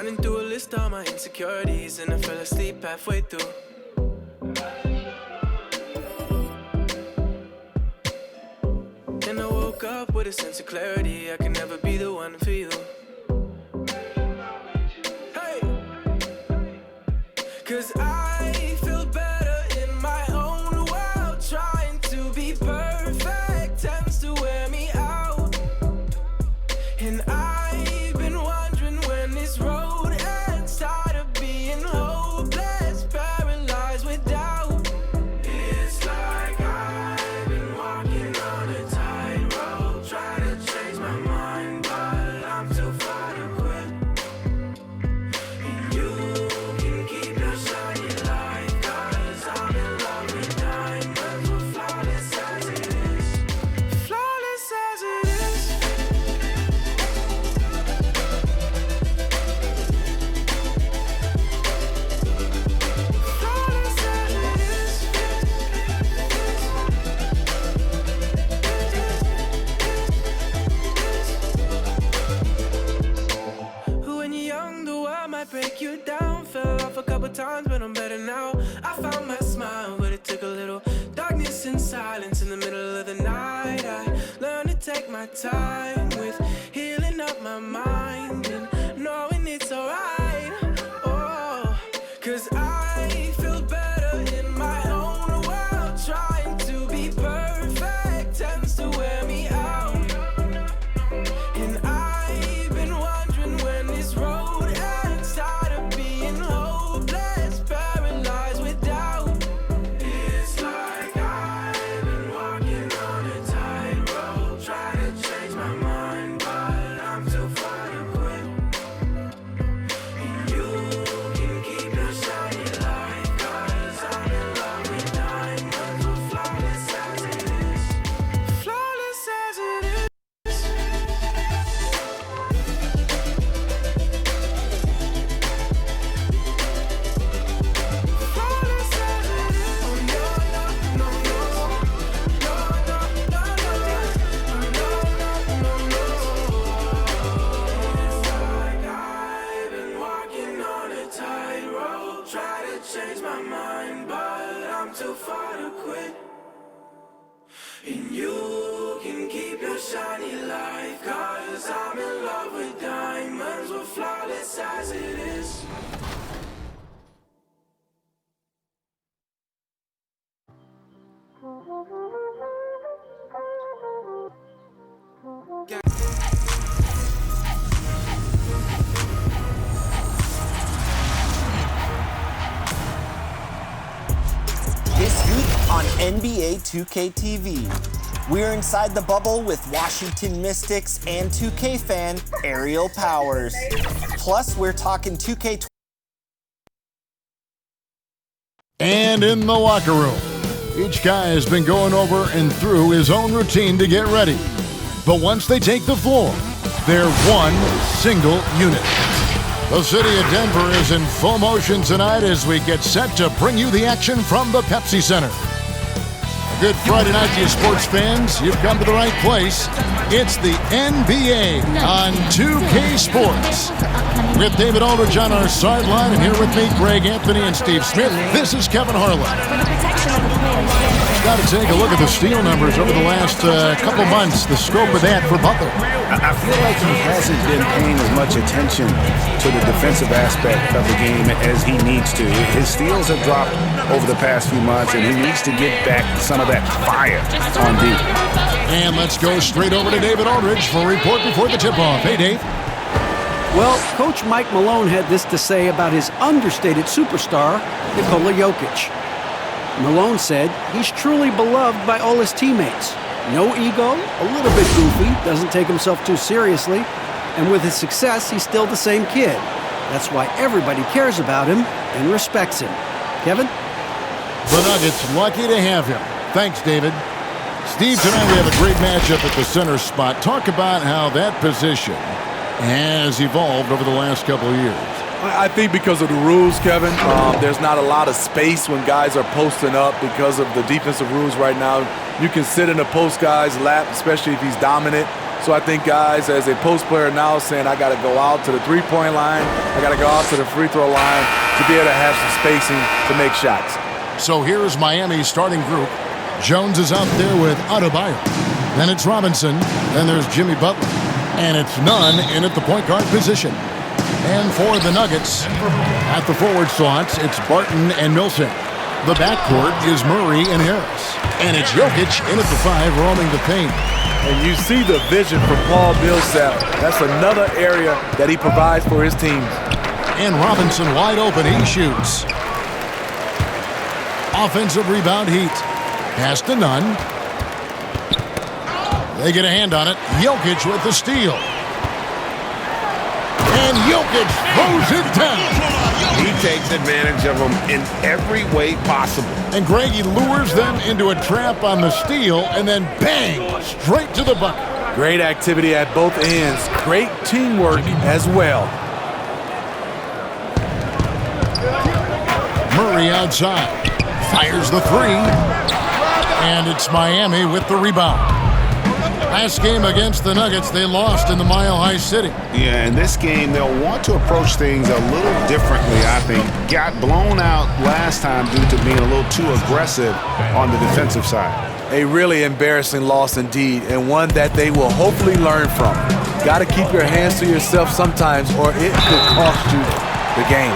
Running through a list of my insecurities, and I fell asleep halfway through. And I woke up with a sense of clarity. I can never be the one for you. Hey, 'cause I feel better in my own world. Trying to be perfect tends to wear me out. And I've been wondering when this road ends. Tired of being hopeless, paralyzed with doubt. It's like I've been walking on a tightrope, trying to change my mind, but I'm too far to quit. And you can keep your shiny light, 'cause I'm in love with diamonds. We're flawless as it is. Flawless as it is. Flawless as it is. When you're young, the world might break you down. Fell off a couple times, but I'm better now. I found my smile, but it took a little darkness and silence in the middle of the night. I learned to take my time with healing up my mind and knowing it's alright. Oh, 'cause I feel better in my own world. Trying to be perfect tends to wear me out. And I've been wondering when this road ends. Tired of being hopeless, paralyzed with doubt. It's like I've been walking on a tightrope, trying to change my mind, but I'm too far to quit. And you can keep your shiny light, 'cause I'm in love with diamonds. We're flawless as it is. Flawless as it is. Flawless as it is. Oh no, no, no, no. No, no, no, no. Oh no, no, no, no. It's like I've been walking on a tightrope, try to change my mind, but I'm too far to quit. And you can keep your shiny light, 'cause I'm in love with diamonds. We're flawless as it is. This week on NBA 2K TV, we're inside the bubble with Washington Mystics and 2K fan Ariel Powers. Plus, we're talking 2K. And in the locker room, each guy has been going over and through his own routine to get ready. But once they take the floor, they're one single unit. The city of Denver is in full motion tonight as we get set to bring you the action from the Pepsi Center. A good Friday night to you sports fans. You've come to the right place. It's the NBA on 2K Sports. With David Aldridge on our sideline, and here with me, Greg Anthony and Steve Smith. This is Kevin Harlan. Got to take a look at the steal numbers over the last couple months, the scope of that for Butler. I feel like he hasn't been paying as much attention to the defensive aspect of the game as he needs to. His steals have dropped over the past few months, and he needs to get back some of that fire on D. And let's go straight over to David Aldridge for a report before the tip-off. Hey, Dave. Well, Coach Mike Malone had this to say about his understated superstar, Nikola Jokic. Malone said he's truly beloved by all his teammates. No ego, a little bit goofy, doesn't take himself too seriously, and with his success, he's still the same kid. That's why everybody cares about him and respects him. Kevin? The Nuggets lucky to have him. Thanks, David. Steve, tonight we have a great matchup at the center spot. Talk about how that position has evolved over the last couple of years. I think because of the rules, Kevin, there's not a lot of space when guys are posting up because of the defensive rules right now. You can sit in the post guy's lap, especially if he's dominant, So I think guys, as a post player now, saying I got to go out to the three-point line, I got to go out to the free throw line to be able to have some spacing to make shots. So here's Miami's starting group. Jones is out there with Adebayo. Then it's Robinson. Then there's Jimmy Butler. And it's Nunn in at the point guard position. And for the Nuggets, at the forward slots, it's Barton and Millsap. The backcourt is Murray and Harris. And it's Jokic in at the 5, roaming the paint. And you see the vision from Paul Millsap. That's another area that he provides for his teams. And Robinson wide open. He shoots. Offensive rebound Heat. Pass to Nunn. They get a hand on it. Jokic with the steal. And Jokic throws it down. He takes advantage of them in every way possible. And Greg, he lures them into a trap on the steal, and then bang, straight to the bucket. Great activity at both ends. Great teamwork as well. Murray outside. Fires the 3. And it's Miami with the rebound. Last game against the Nuggets, they lost in the Mile High City. Yeah, in this game, they'll want to approach things a little differently, I think. Got blown out last time due to being a little too aggressive on the defensive side. A really embarrassing loss indeed, and one that they will hopefully learn from. Got to keep your hands to yourself sometimes, or it could cost you the game.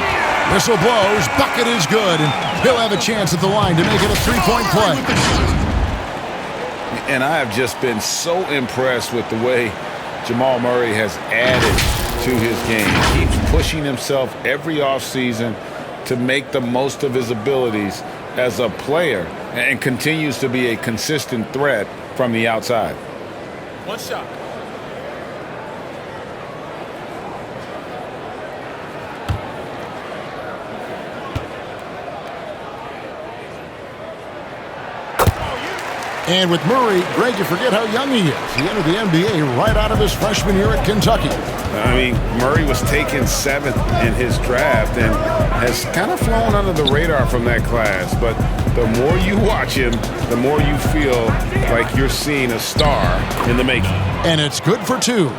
Whistle blows, bucket is good, and he'll have a chance at the line to make it a 3-point play. And I have just been so impressed with the way Jamal Murray has added to his game. He keeps pushing himself every offseason to make the most of his abilities as a player and continues to be a consistent threat from the outside. One shot. And with Murray, Greg, you forget how young he is. He entered the NBA right out of his freshman year at Kentucky. I mean, Murray was taken 7th in his draft and has kind of flown under the radar from that class. But the more you watch him, the more you feel like you're seeing a star in the making. And it's good for 2.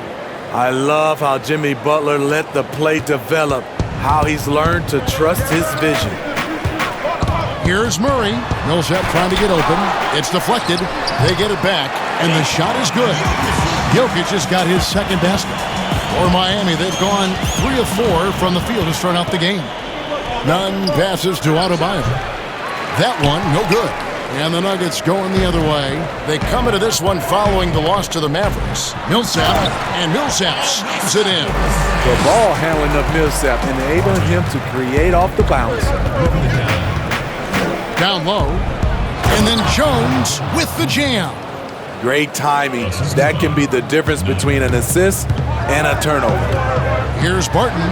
I love how Jimmy Butler let the play develop, how he's learned to trust his vision. Here's Murray. Millsap trying to get open. It's deflected. They get it back, and the shot is good. Jokic has got his second basket. For Miami, they've gone 3 of 4 from the field to start out the game. Nunn passes to Adebayo. That one, no good. And the Nuggets going the other way. They come into this one following the loss to the Mavericks. Millsap, and Millsap slams it in. The ball handling of Millsap enabling him to create off the bounce. Down low, and then Jones with the jam. Great timing. That can be the difference between an assist and a turnover. Here's Barton.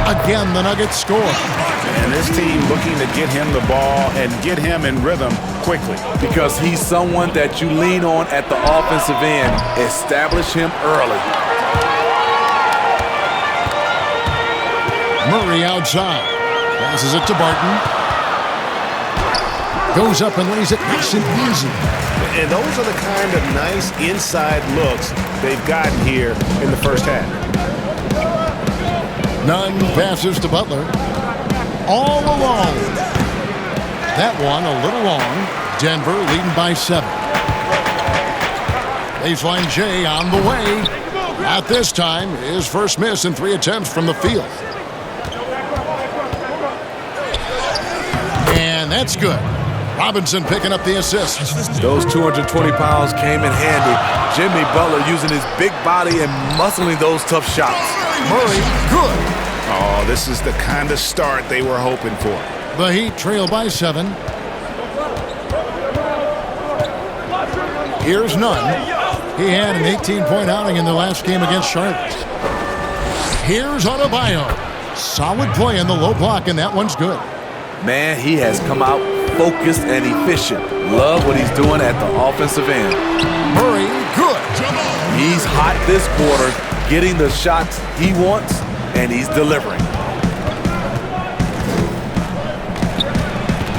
Again, the Nuggets score. And this team looking to get him the ball and get him in rhythm quickly. Because he's someone that you lean on at the offensive end. Establish him early. Murray outside. Passes it to Barton. Goes up and lays it nice and easy. And those are the kind of nice inside looks they've gotten here in the first half. Nunn passes to Butler. All alone. That one a little long. Denver leading by 7. Baseline J on the way. Not this time. His first miss in 3 attempts from the field. And that's good. Robinson picking up the assist. Those 220 pounds came in handy. Jimmy Butler using his big body and muscling those tough shots. Murray, good. Oh, this is the kind of start they were hoping for. The Heat trail by 7. Here's Nunn. He had an 18-point outing in the last game against Charlotte. Here's Adebayo. Solid play in the low block, and that one's good. Man, he has come out focused and efficient. Love what he's doing at the offensive end. Murray, good. He's hot this quarter, getting the shots he wants, and he's delivering.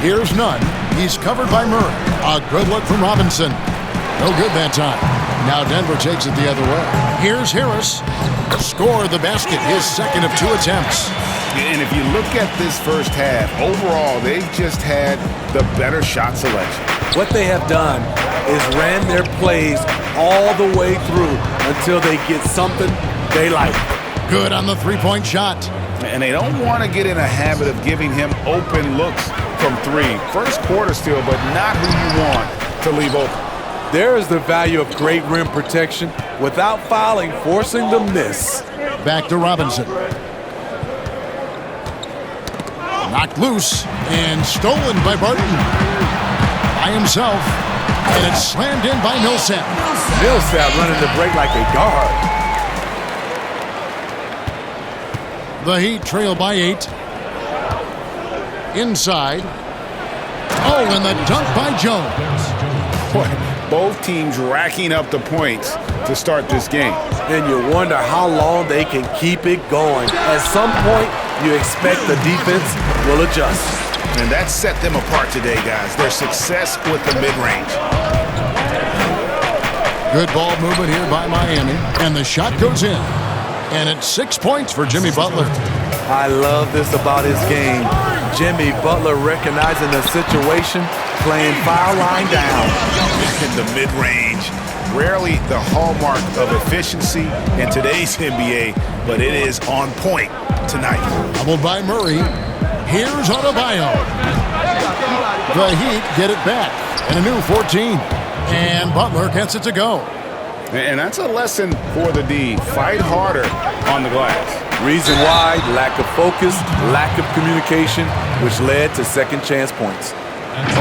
Here's Nunn. He's covered by Murray. A good look from Robinson. No good that time. Now Denver takes it the other way. Here's Harris. Scored the basket, his second of 2 attempts. And if you look at this first half, overall, they've just had the better shot selection. What they have done is ran their plays all the way through until they get something they like. Good on the three-point shot. And they don't want to get in a habit of giving him open looks from 3. First quarter still, but not who you want to leave open. There is the value of great rim protection without fouling, forcing the miss. Back to Robinson. Knocked loose and stolen by Barton. By himself. And it's slammed in by Millsap. Millsap running the break like a guard. The Heat trail by 8. Inside. Oh, and the dunk by Jones. Boy, both teams racking up the points to start this game. And you wonder how long they can keep it going. At some point, you expect the defense will adjust. And that set them apart today, guys. Their success with the mid-range. Good ball movement here by Miami. And the shot goes in. And it's 6 points for Jimmy Butler. I love this about his game. Jimmy Butler recognizing the situation, playing foul line down. In the mid-range, rarely the hallmark of efficiency in today's NBA, but it is on point tonight. Doubled by Murray. Here's Adebayo. The Heat get it back. And a new 14. And Butler gets it to go. And that's a lesson for the D. Fight harder on the glass. Reason why, lack of focus, lack of communication, which led to second chance points.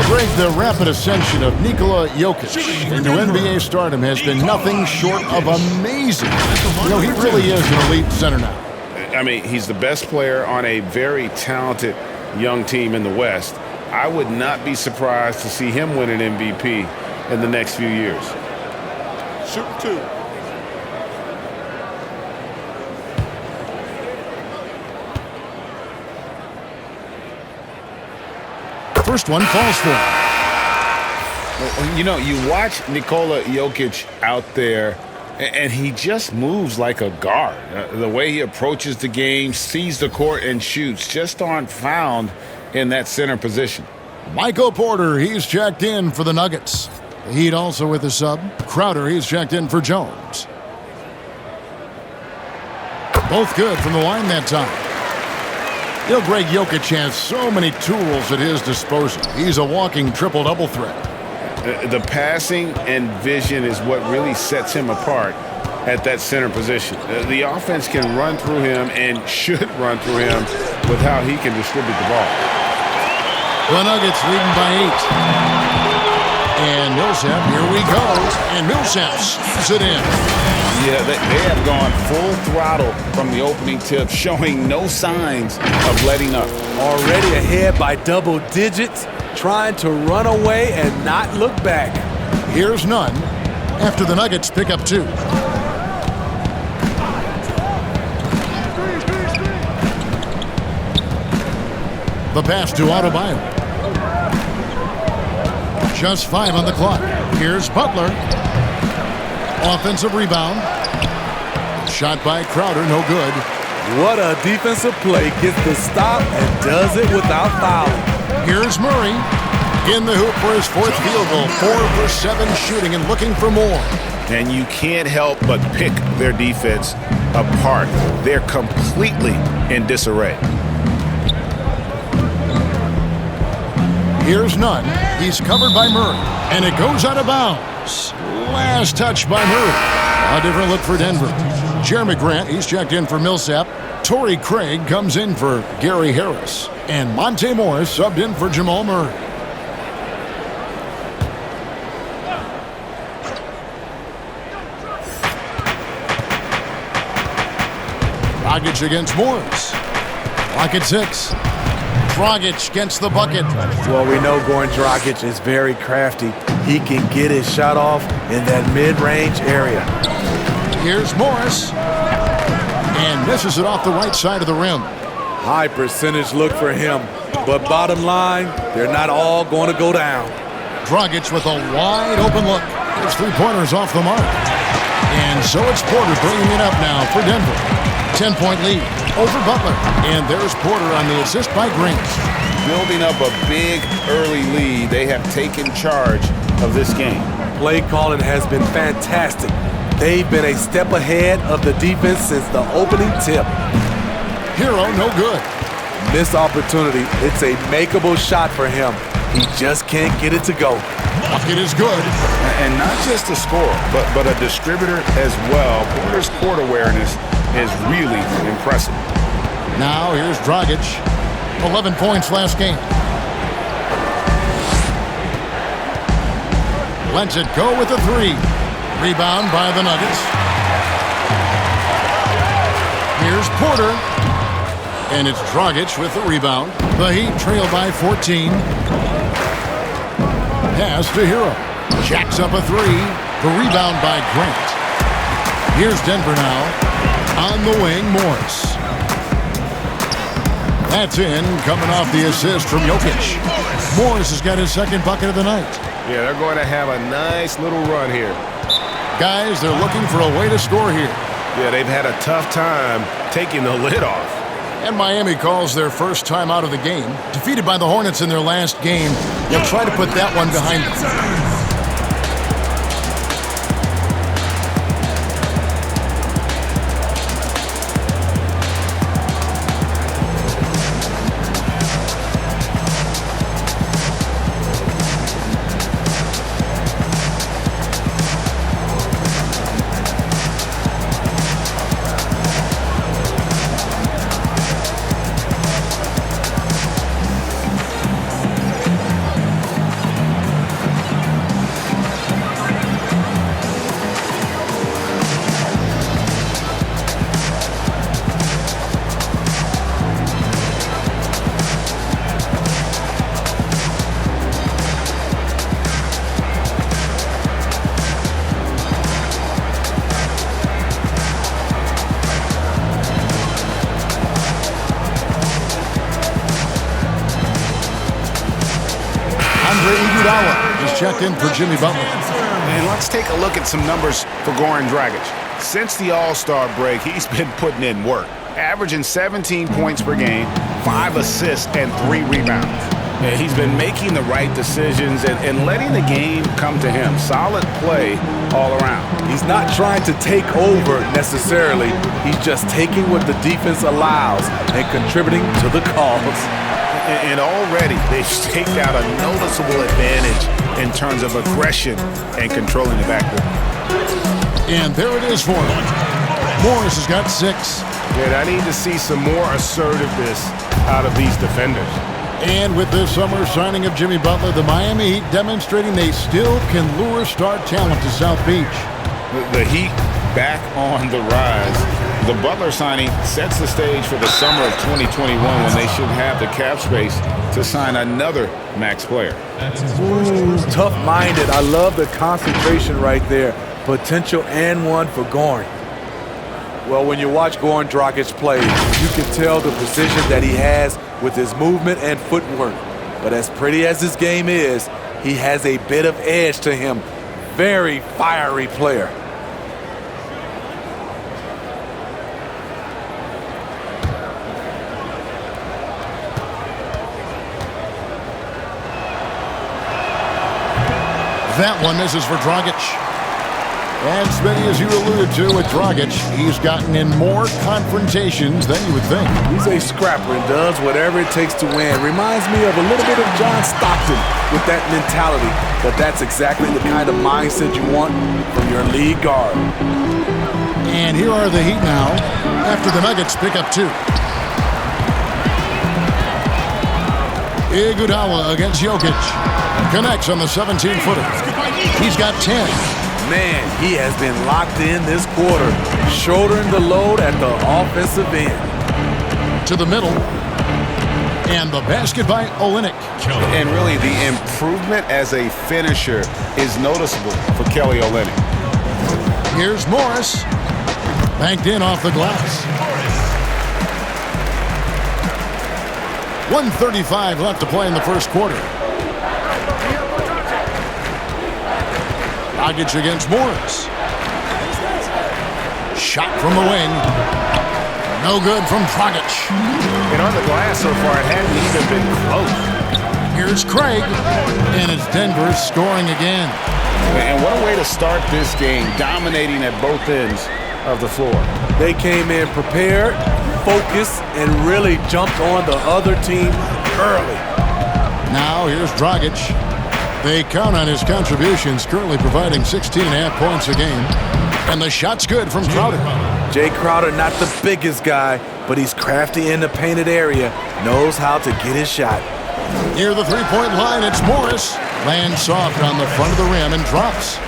Greg, the rapid ascension of Nikola Jokic into NBA stardom has been nothing short of amazing. You know, he really is an elite center now. I mean, he's the best player on a very talented young team in the West. I would not be surprised to see him win an MVP in the next few years. Shoot 2. First one falls for him. You know, you watch Nikola Jokic out there, and he just moves like a guard. The way he approaches the game, sees the court, and shoots just aren't found in that center position. Michael Porter, he's checked in for the Nuggets. The Heat also with a sub. Crowder, he's checked in for Jones. Both good from the line that time. You know, Greg, Jokic has so many tools at his disposal. He's a walking triple-double threat. The passing and vision is what really sets him apart at that center position. The offense can run through him and should run through him with how he can distribute the ball. The Nuggets leading by 8. And Millsap, here we go. And Millsap sneaks it in. Yeah, they have gone full throttle from the opening tip, showing no signs of letting up. Already ahead by double digits, trying to run away and not look back. Here's Nunn after the Nuggets pick up 2. The pass to Adebayo. Just 5 on the clock. Here's Butler. Offensive rebound. Shot by Crowder, no good. What a defensive play. Gets the stop and does it without fouling. Here's Murray. In the hoop for his 4th field goal. 4 for 7 shooting and looking for more. And you can't help but pick their defense apart. They're completely in disarray. Here's Nunn. He's covered by Murray. And it goes out of bounds. Last touch by Murray. A different look for Denver. Jeremy Grant, he's checked in for Millsap. Torrey Craig comes in for Gary Harris. And Monte Morris subbed in for Jamal Murray. Dragic against Morris. Clock at 6. Dragic gets the bucket. Well, we know Goran Dragic is very crafty. He can get his shot off in that mid-range area. Here's Morris. And misses it off the right side of the rim. High percentage look for him. But bottom line, they're not all going to go down. Dragic with a wide open look. His 3-pointers off the mark. And so it's Porter bringing it up now for Denver. 10-point lead over Butler. And there's Porter on the assist by Green. Building up a big early lead, they have taken charge of this game. Play calling has been fantastic. They've been a step ahead of the defense since the opening tip. Hero, no good. Missed opportunity. It's a makeable shot for him. He just can't get it to go. Bucket is good. And not just a scorer, but a distributor as well. Porter's court awareness is really impressive. Now here's Dragic. 11 points last game. Lets it go with a three. Rebound by the Nuggets. Here's Porter. And it's Dragic with the rebound. The Heat trail by 14. Pass to Hero. Jacks up a three. The rebound by Grant. Here's Denver now. On the wing, Morris. That's in, coming off the assist from Jokic. Morris has got his second bucket of the night. Yeah, they're going to have a nice little run here. Guys, they're looking for a way to score here. Yeah, they've had a tough time taking the lid off. And Miami calls their first time out of the game. Defeated by the Hornets in their last game, they'll try to put that one behind them. Just checked in for Jimmy Butler. And let's take a look at some numbers for Goran Dragic. Since the All-Star break, he's been putting in work, averaging 17 points per game, 5 assists, and 3 rebounds. Yeah, he's been making the right decisions and letting the game come to him. Solid play all around. He's not trying to take over necessarily. He's just taking what the defense allows and contributing to the cause. And already they've staked out a noticeable advantage in terms of aggression and controlling the backcourt. And there it is for him. Morris has got 6. Yeah, I need to see some more assertiveness out of these defenders. And with this summer signing of Jimmy Butler, the Miami Heat demonstrating they still can lure star talent to South Beach. The Heat back on the rise. The Butler signing sets the stage for the summer of 2021 when they should have the cap space to sign another max player. Ooh, tough-minded. I love the concentration right there. Potential and one for Goran. Well, when you watch Goran Dragic play, you can tell the precision that he has with his movement and footwork. But as pretty as his game is, he has a bit of edge to him. Very fiery player. That one misses for Dragic. And Smitty, as you alluded to with Dragic, he's gotten in more confrontations than you would think. He's a scrapper and does whatever it takes to win. Reminds me of a little bit of John Stockton with that mentality. But that's exactly the kind of mindset you want from your lead guard. And here are the Heat now after the Nuggets pick up 2. Iguodala against Jokic. Connects on the 17-footer. He's got 10. Man, he has been locked in this quarter, shouldering the load at the offensive end. To the middle. And the basket by Olynyk. And really, the improvement as a finisher is noticeable for Kelly Olynyk. Here's Morris. Banked in off the glass. 1:35 left to play in the first quarter. Dragic against Morris. shot from the wing. No good from Dragic. And on the glass so far, it hadn't even been close. Here's Craig, and it's Denver scoring again. And what a way to start this game, dominating at both ends of the floor. They came in prepared, focused, and really jumped on the other team early. Now here's Dragic. They count on his contributions, currently providing 16.5 points a game. And the shot's good from Crowder. Jay Crowder, not the biggest guy, but he's crafty in the painted area, knows how to get his shot. Near the three-point line, it's Morris. Lands soft on the front of the rim and drops.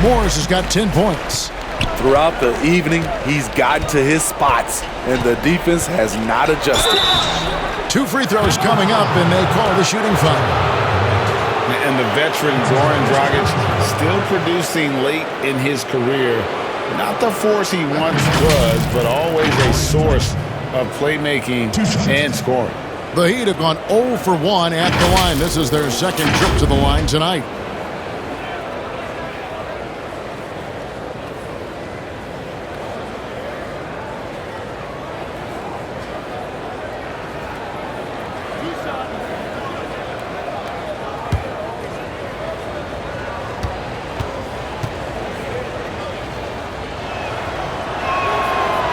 Morris has got 10 points. Throughout the evening, he's gotten to his spots, and the defense has not adjusted. 2 free throws coming up, and they call the shooting foul. And the veteran Goran Dragic still producing late in his career. Not the force he once was, but always a source of playmaking and scoring. The Heat have gone 0 for 1 at the line. This is their second trip to the line tonight.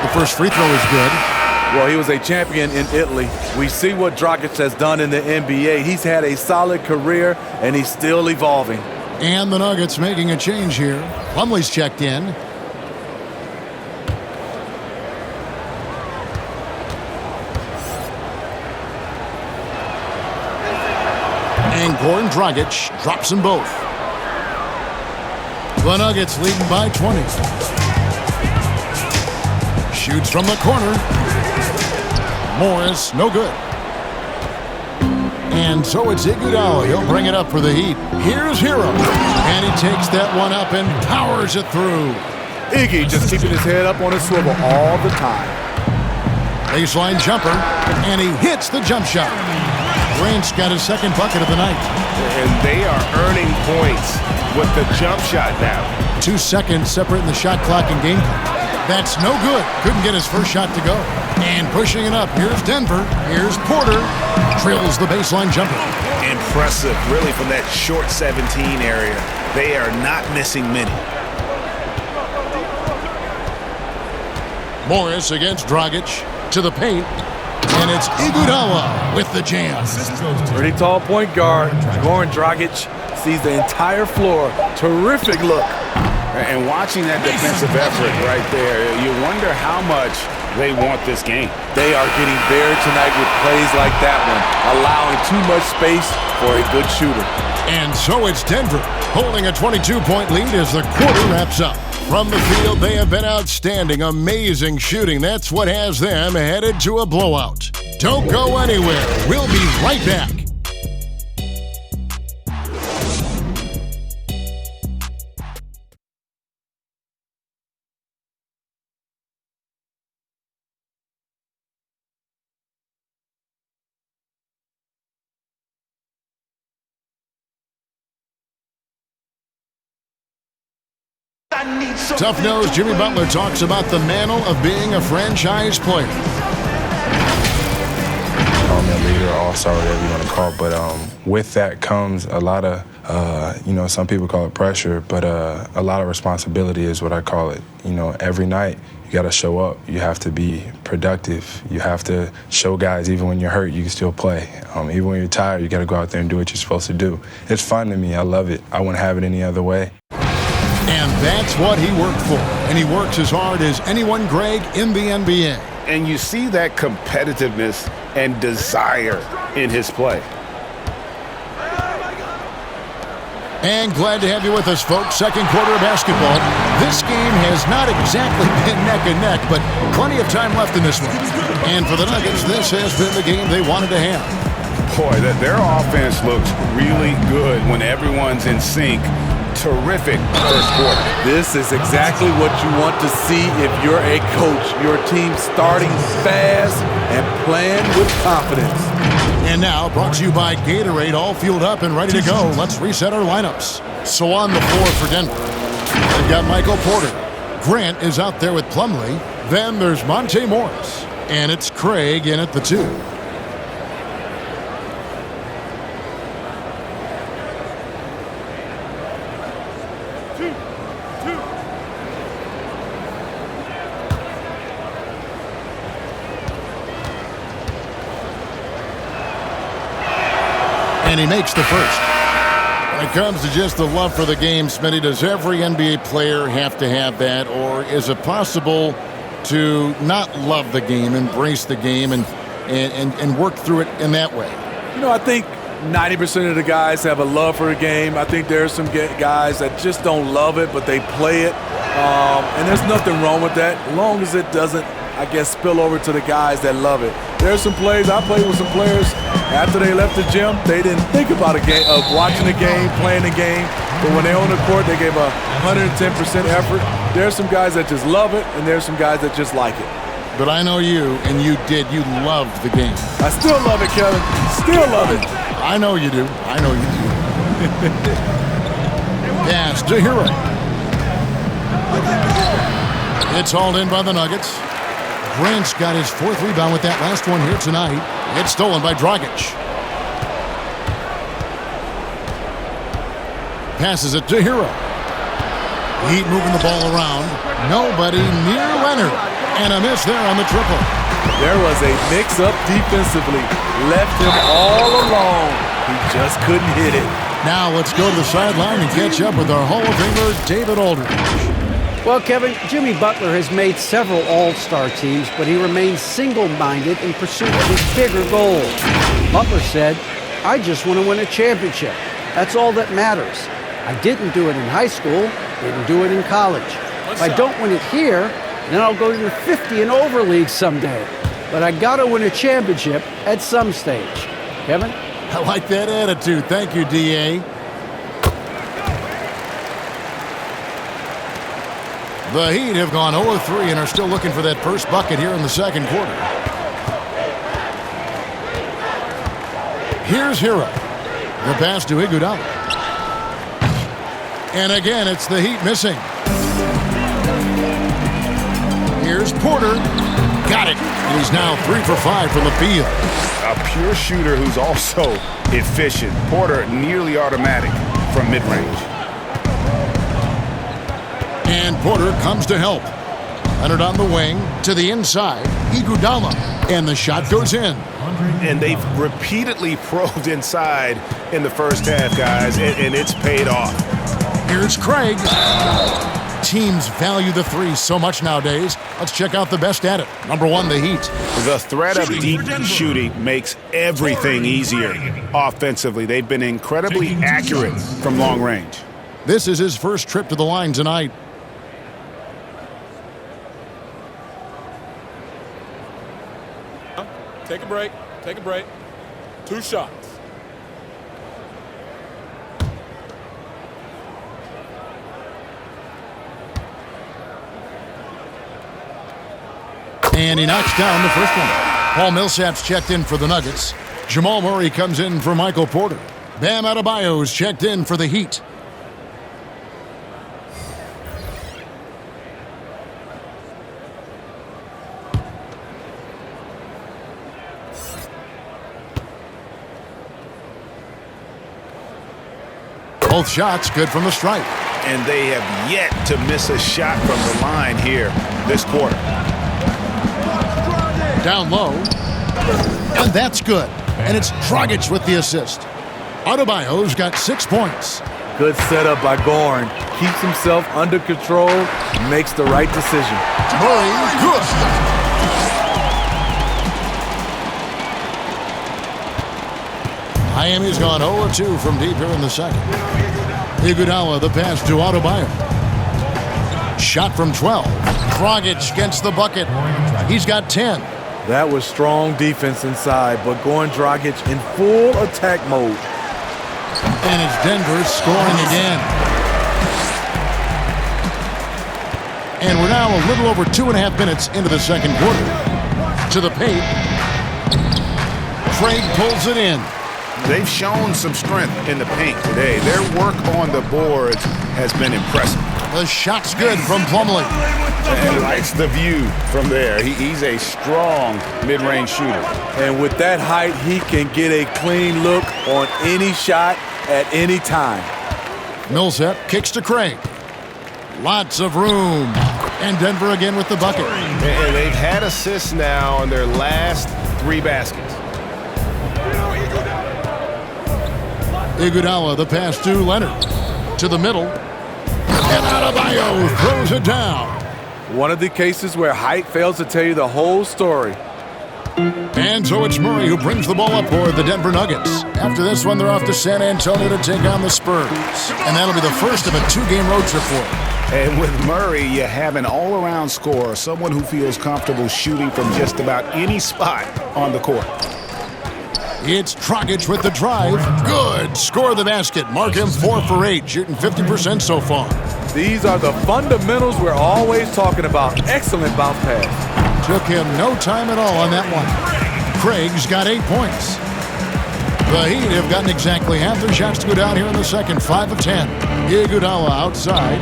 The first free throw is good. Well, he was a champion in Italy. We see what Dragic has done in the NBA. He's had a solid career, and he's still evolving. And the Nuggets making a change here. Plumlee's checked in. And Goran Dragic drops them both. The Nuggets leading by 20. Shoots from the corner. Morris, no good. And so it's Iguodala. He'll bring it up for the Heat. Here's Hero. And he takes that one up and powers it through. Iggy just keeping his head up on his swivel all the time. Baseline jumper. And he hits the jump shot. Grant's got his second bucket of the night. And they are earning points with the jump shot now. 2 seconds separating the shot clock and game clock. That's no good. Couldn't get his first shot to go. And pushing it up. Here's Denver. Here's Porter. Drills the baseline jumper. Impressive, really, from that short 17 area. They are not missing many. Morris against Dragic to the paint. And it's Iguodala with the jam. Pretty tall point guard. Goran Dragic sees the entire floor. Terrific look. And watching that defensive effort right there, you wonder how much they want this game. They are getting there tonight with plays like that one, allowing too much space for a good shooter. And so it's Denver holding a 22-point lead as the quarter wraps up. From the field, they have been outstanding, amazing shooting. That's what has them headed to a blowout. Don't go anywhere. We'll be right back. Tough-nosed Jimmy Butler talks about the mantle of being a franchise player. I'm a leader, all-star, whatever you want to call it. But with that comes a lot of, some people call it pressure, but a lot of responsibility is what I call it. Every night you got to show up. You have to be productive. You have to show guys even when you're hurt, you can still play. Even when you're tired, you got to go out there and do what you're supposed to do. It's fun to me. I love it. I wouldn't have it any other way. And that's what he worked for. And he works as hard as anyone, Greg, in the NBA. And you see that competitiveness and desire in his play. And glad to have you with us, folks. Second quarter of basketball. This game has not exactly been neck and neck, but plenty of time left in this one. And for the Nuggets, this has been the game they wanted to have. Boy, their offense looks really good when everyone's in sync. Terrific first quarter. This is exactly what you want to see if you're a coach. Your team starting fast and playing with confidence. And now, brought to you by Gatorade, all fueled up and ready to go. Let's reset our lineups. So on the floor for Denver, they've got Michael Porter, Grant is out there with Plumlee. Then there's Monte Morris. And it's Craig in at the 2. And he makes the first. When it comes to just the love for the game, Smitty, does every NBA player have to have that, or is it possible to not love the game, embrace the game, and work through it in that way? You know, I think 90% of the guys have a love for the game. I think there are some guys that just don't love it, but they play it. And there's nothing wrong with that, as long as it doesn't, I guess, spill over to the guys that love it. There's some plays, I played with some players, after they left the gym, they didn't think about a game, of watching the game, playing the game. But when they're on the court, they gave 110% effort. There's some guys that just love it, and there's some guys that just like it. But I know you, and you did. You loved the game. I still love it, Kevin. Still love it. I know you do. I know you do. Pass to Hero. It's hauled in by the Nuggets. Grant's got his 4th rebound with that last one here tonight. It's stolen by Dragic. Passes it to Hero. Heat moving the ball around. Nobody near Leonard. And a miss there on the triple. There was a mix-up defensively. Left him all alone. He just couldn't hit it. Now let's go to the sideline and catch up with our Hall of Famer, David Aldridge. Well, Kevin, Jimmy Butler has made several all-star teams, but he remains single-minded in pursuit of his bigger goal. Butler said, "I just want to win a championship. That's all that matters. I didn't do it in high school, didn't do it in college. If I don't win it here, then I'll go to the 50 and over league someday. But I got to win a championship at some stage." Kevin? I like that attitude. Thank you, D.A. The Heat have gone 0-3 and are still looking for that first bucket here in the second quarter. Here's Hero. The pass to Iguodala. And again, it's the Heat missing. Here's Porter. Got it. And he's now 3 for 5 from the field. A pure shooter who's also efficient. Porter nearly automatic from mid-range. And Porter comes to help. Leonard on the wing, to the inside, Iguodala, and the shot goes in. And they've repeatedly probed inside in the first half, guys, and it's paid off. Here's Craig. Teams value the 3 so much nowadays. Let's check out the best at it. Number 1, the Heat. The threat of deep shooting makes everything easier offensively. They've been incredibly accurate from long range. This is his first trip to the line tonight. Take a break. Take a break. 2 shots. And he knocks down the first one. Paul Millsap's checked in for the Nuggets. Jamal Murray comes in for Michael Porter. Bam Adebayo's checked in for the Heat. Both shots good from the stripe. And they have yet to miss a shot from the line here this quarter. Down low. And that's good. And it's Dragic with the assist. Adebayo's got 6 points. Good setup by Goran. Keeps himself under control, makes the right decision. Murray, good. Miami's gone 0-2 from deep here in the second. Iguodala, the pass to Adebayo. Shot from 12. Dragic gets the bucket. He's got 10. That was strong defense inside, but Goran Dragic in full attack mode. And it's Denver scoring again. And we're now a little over 2.5 minutes into the second quarter. To the paint. Craig pulls it in. They've shown some strength in the paint today. Their work on the boards has been impressive. The shot's good from Plumlee. And likes the view from there. He's a strong mid-range shooter. And with that height, he can get a clean look on any shot at any time. Millsap kicks to Craig. Lots of room. And Denver again with the bucket. And they've had assists now on their last 3 baskets. Iguodala, the pass to Leonard. To the middle. And Adebayo throws it down. One of the cases where height fails to tell you the whole story. And so it's Murray who brings the ball up for the Denver Nuggets. After this one, they're off to San Antonio to take on the Spurs. And that'll be the first of a 2-game road trip for them. And with Murray, you have an all-around scorer, someone who feels comfortable shooting from just about any spot on the court. It's Dragic with the drive. Good. Score the basket. Mark him 4 for 8, shooting 50% so far. These are the fundamentals we're always talking about. Excellent bounce pass. Took him no time at all on that one. Craig's got 8 points. The Heat have gotten exactly half their shots to go down here in the second, 5 of 10. Iguodala outside.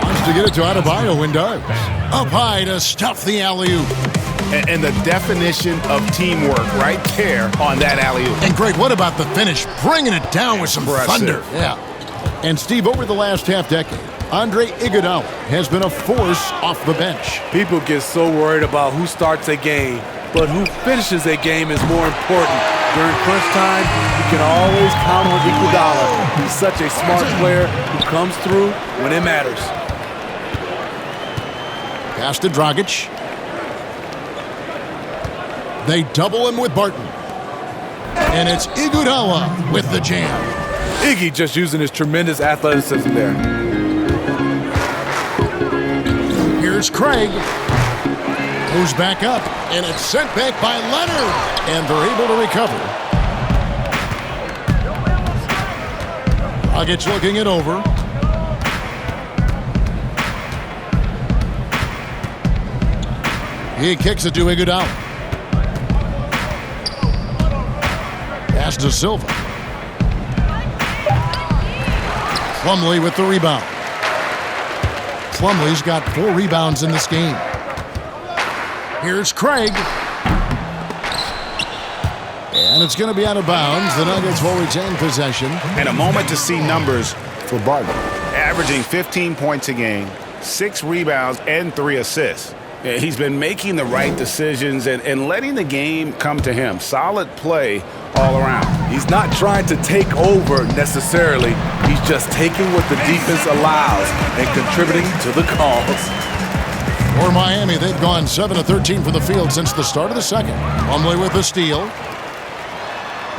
Wants to get it to Adebayo and does. Up high to stuff the alley-oop. And the definition of teamwork right there on that alley-oop. And Greg, what about the finish? Bringing it down with some thunder. Impressive. Yeah. And Steve, over the last half-decade, Andre Iguodala has been a force off the bench. People get so worried about who starts a game, but who finishes a game is more important. During crunch time, you can always count on Iguodala. He's such a smart player who comes through when it matters. Pass to Dragic. They double him with Barton. And it's Iguodala with the jam. Iggy just using his tremendous athleticism there. Here's Craig. Goes back up, and it's sent back by Leonard. And they're able to recover. Dragic looking it over. He kicks it to Iguodala. Pass to Silva. Plumlee with the rebound. Plumlee's got 4 rebounds in this game. Here's Craig. And it's going to be out of bounds. The Nuggets will retain possession. And a moment to see numbers for Butler. Averaging 15 points a game, 6 rebounds, and 3 assists. He's been making the right decisions and letting the game come to him. Solid play all around. He's not trying to take over necessarily. He's just taking what the defense allows and contributing to the cause. For Miami, they've gone 7 of 13 from the field since the start of the second. Plumlee with the steal.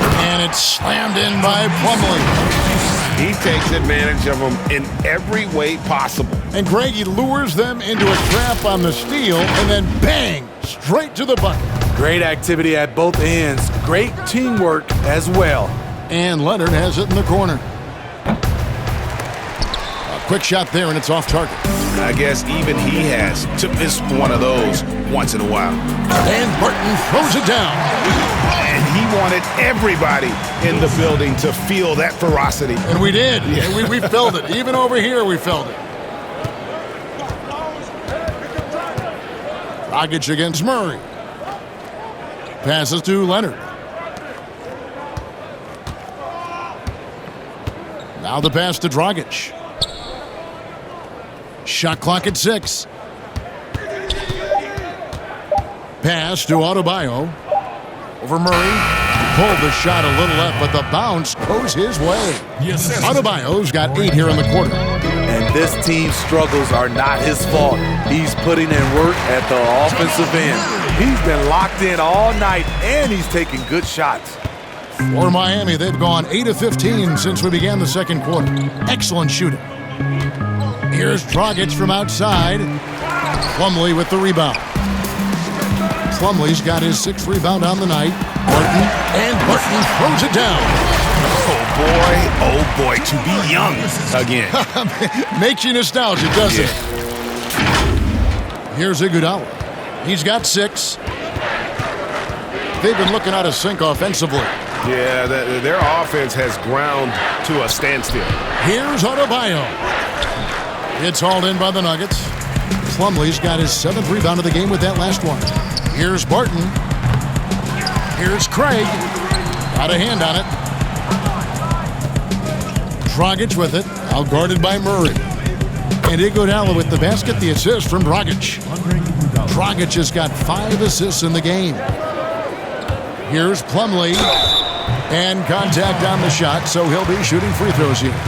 And it's slammed in by Plumlee. He takes advantage of them in every way possible. And Greg, he lures them into a trap on the steal, and then bang, straight to the bucket. Great activity at both ends. Great teamwork as well. And Leonard has it in the corner. A quick shot there, and it's off target. I guess even he has to miss one of those once in a while. And Barton throws it down. And he wanted everybody in the building to feel that ferocity. And we did. Yeah. We felt it. Even over here, we felt it. Dragic against Murray. Passes to Leonard. Now the pass to Dragic. Shot clock at 6. Pass to Adebayo. Over Murray. Pulled the shot a little left, but the bounce goes his way. Yes. Adebayo's got 8 here in the quarter. And this team's struggles are not his fault. He's putting in work at the offensive end. He's been locked in all night, and he's taking good shots. For Miami, they've gone 8 of 15 since we began the second quarter. Excellent shooting. Here's Dragic from outside. Plumlee with the rebound. Plumlee's got his 6th rebound on the night. Barton throws it down. Oh boy, to be young again. Makes you nostalgic, doesn't it? Here's Iguodala. He's got 6. They've been looking out of sync offensively. Yeah, their offense has ground to a standstill. Here's Adebayo. It's hauled in by the Nuggets. Plumlee's got his 7th rebound of the game with that last one. Here's Barton. Here's Craig. Got a hand on it. Dragic with it. Outguarded by Murray. And Iguodala with the basket, the assist from Dragic. Dragic has got 5 assists in the game. Here's Plumlee. And contact on the shot, so he'll be shooting free throws here.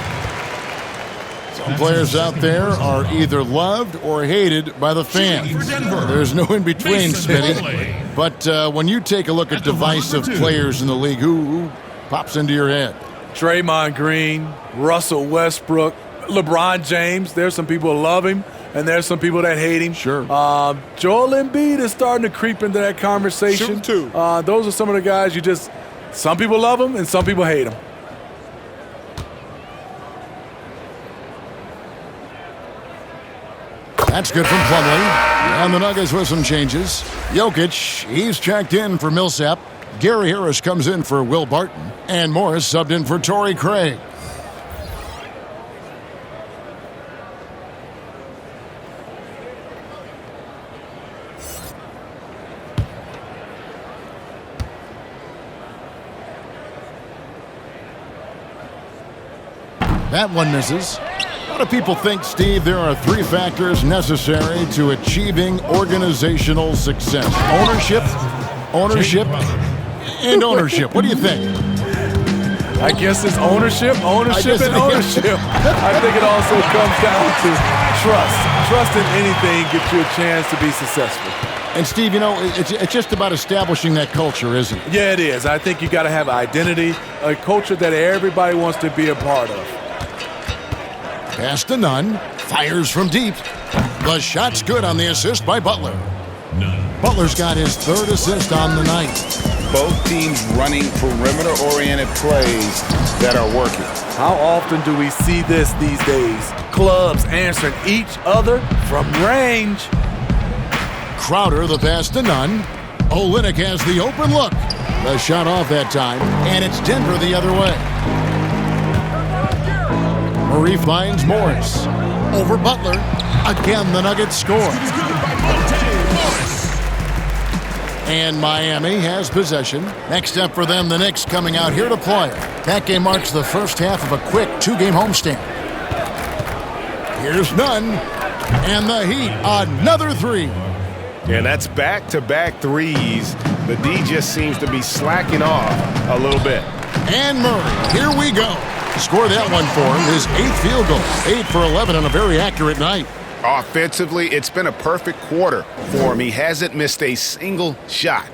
Some players out there are either loved or hated by the fans. There's no in between, Smitty. But when you take a look at divisive players in the league, who pops into your head? Draymond Green, Russell Westbrook, LeBron James. There's some people who love him, and there's some people that hate him. Sure. Joel Embiid is starting to creep into that conversation. Shoot, too. Those are some of the guys you just – some people love him, and some people hate him. That's good from Plumlee. And the Nuggets with some changes. Jokic, he's checked in for Millsap. Gary Harris comes in for Will Barton. And Morris subbed in for Torrey Craig. That one misses. A lot of people think, Steve, there are 3 factors necessary to achieving organizational success. Ownership, and ownership. What do you think? I guess it's ownership. I think it also comes down to trust. Trust in anything gets you a chance to be successful. And, Steve, you know, it's just about establishing that culture, isn't it? Yeah, it is. I think you got to have identity, a culture that everybody wants to be a part of. Pass to Nunn. Fires from deep. The shot's good on the assist by Butler. Butler's got his 3rd assist on the night. Both teams running perimeter-oriented plays that are working. How often do we see this these days? Clubs answering each other from range. Crowder, the pass to Nunn. Olynyk has the open look. The shot off that time, and it's Denver the other way. Murray finds Morris. Over Butler. Again, the Nuggets score. And Miami has possession. Next up for them, the Knicks coming out here to play. That game marks the first half of a quick 2-game homestand. Here's Nunn. And the Heat, another 3. And that's back-to-back threes. The D just seems to be slacking off a little bit. And Murray, here we go. Score that one for him, his 8th field goal. 8 for 11 on a very accurate night. Offensively, it's been a perfect quarter for him. He hasn't missed a single shot.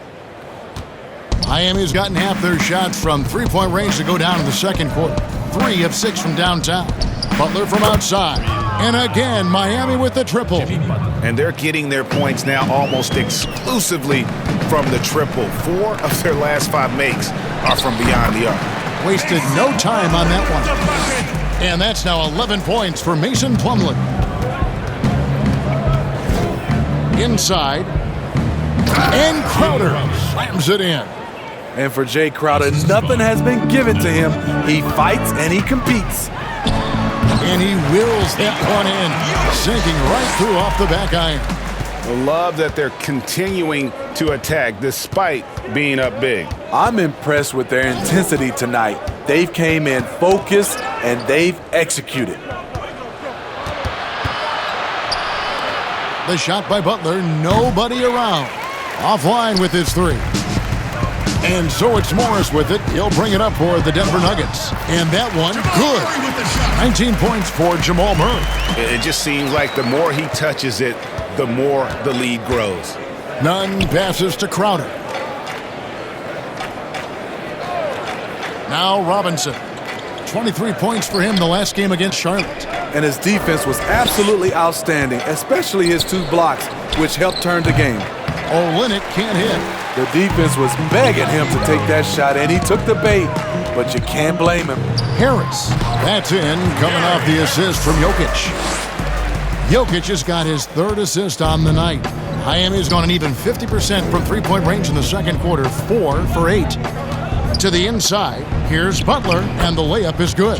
Miami's gotten half their shots from 3-point range to go down in the second quarter. 3 of 6 from downtown. Butler from outside. And again, Miami with the triple. And they're getting their points now almost exclusively from the triple. 4 of their last 5 makes are from beyond the arc. Wasted no time on that one. And that's now 11 points for Mason Plumlee. Inside. And Crowder slams it in. And for Jay Crowder, nothing has been given to him. He fights and he competes. And he wills that one in, sinking right through off the back iron. I love that they're continuing to attack despite being up big. I'm impressed with their intensity tonight. They've came in focused and they've executed. The shot by Butler, nobody around. Offline with his 3. And so it's Morris with it. He'll bring it up for the Denver Nuggets. And that one, good. 19 points for Jamal Murray. It just seems like the more he touches it, the more the lead grows. Nunn passes to Crowder. Now Robinson. 23 points for him the last game against Charlotte. And his defense was absolutely outstanding, especially his 2 blocks, which helped turn the game. Olynyk can't hit. The defense was begging him to take that shot, and he took the bait, but you can't blame him. Harris, that's in, coming off the assist from Jokic. Jokic has got his 3rd assist on the night. Miami's gone an even 50% from 3-point range in the second quarter, 4 for 8. To the inside, here's Butler, and the layup is good.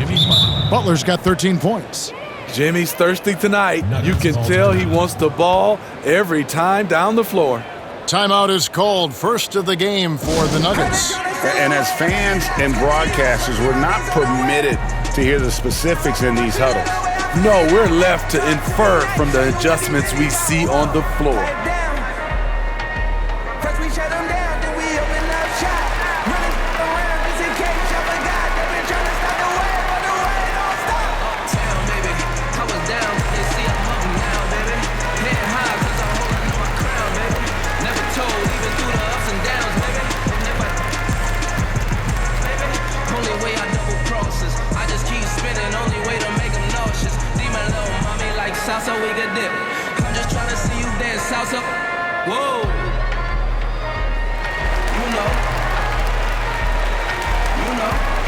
Butler's got 13 points. Jimmy's thirsty tonight. You can tell he wants the ball every time down the floor. Timeout is called, first of the game for the Nuggets. And as fans and broadcasters, we're not permitted to hear the specifics in these huddles. No, we're left to infer from the adjustments we see on the floor. Salsa, we could dip. I'm just trying to see you dance salsa. Whoa. You know,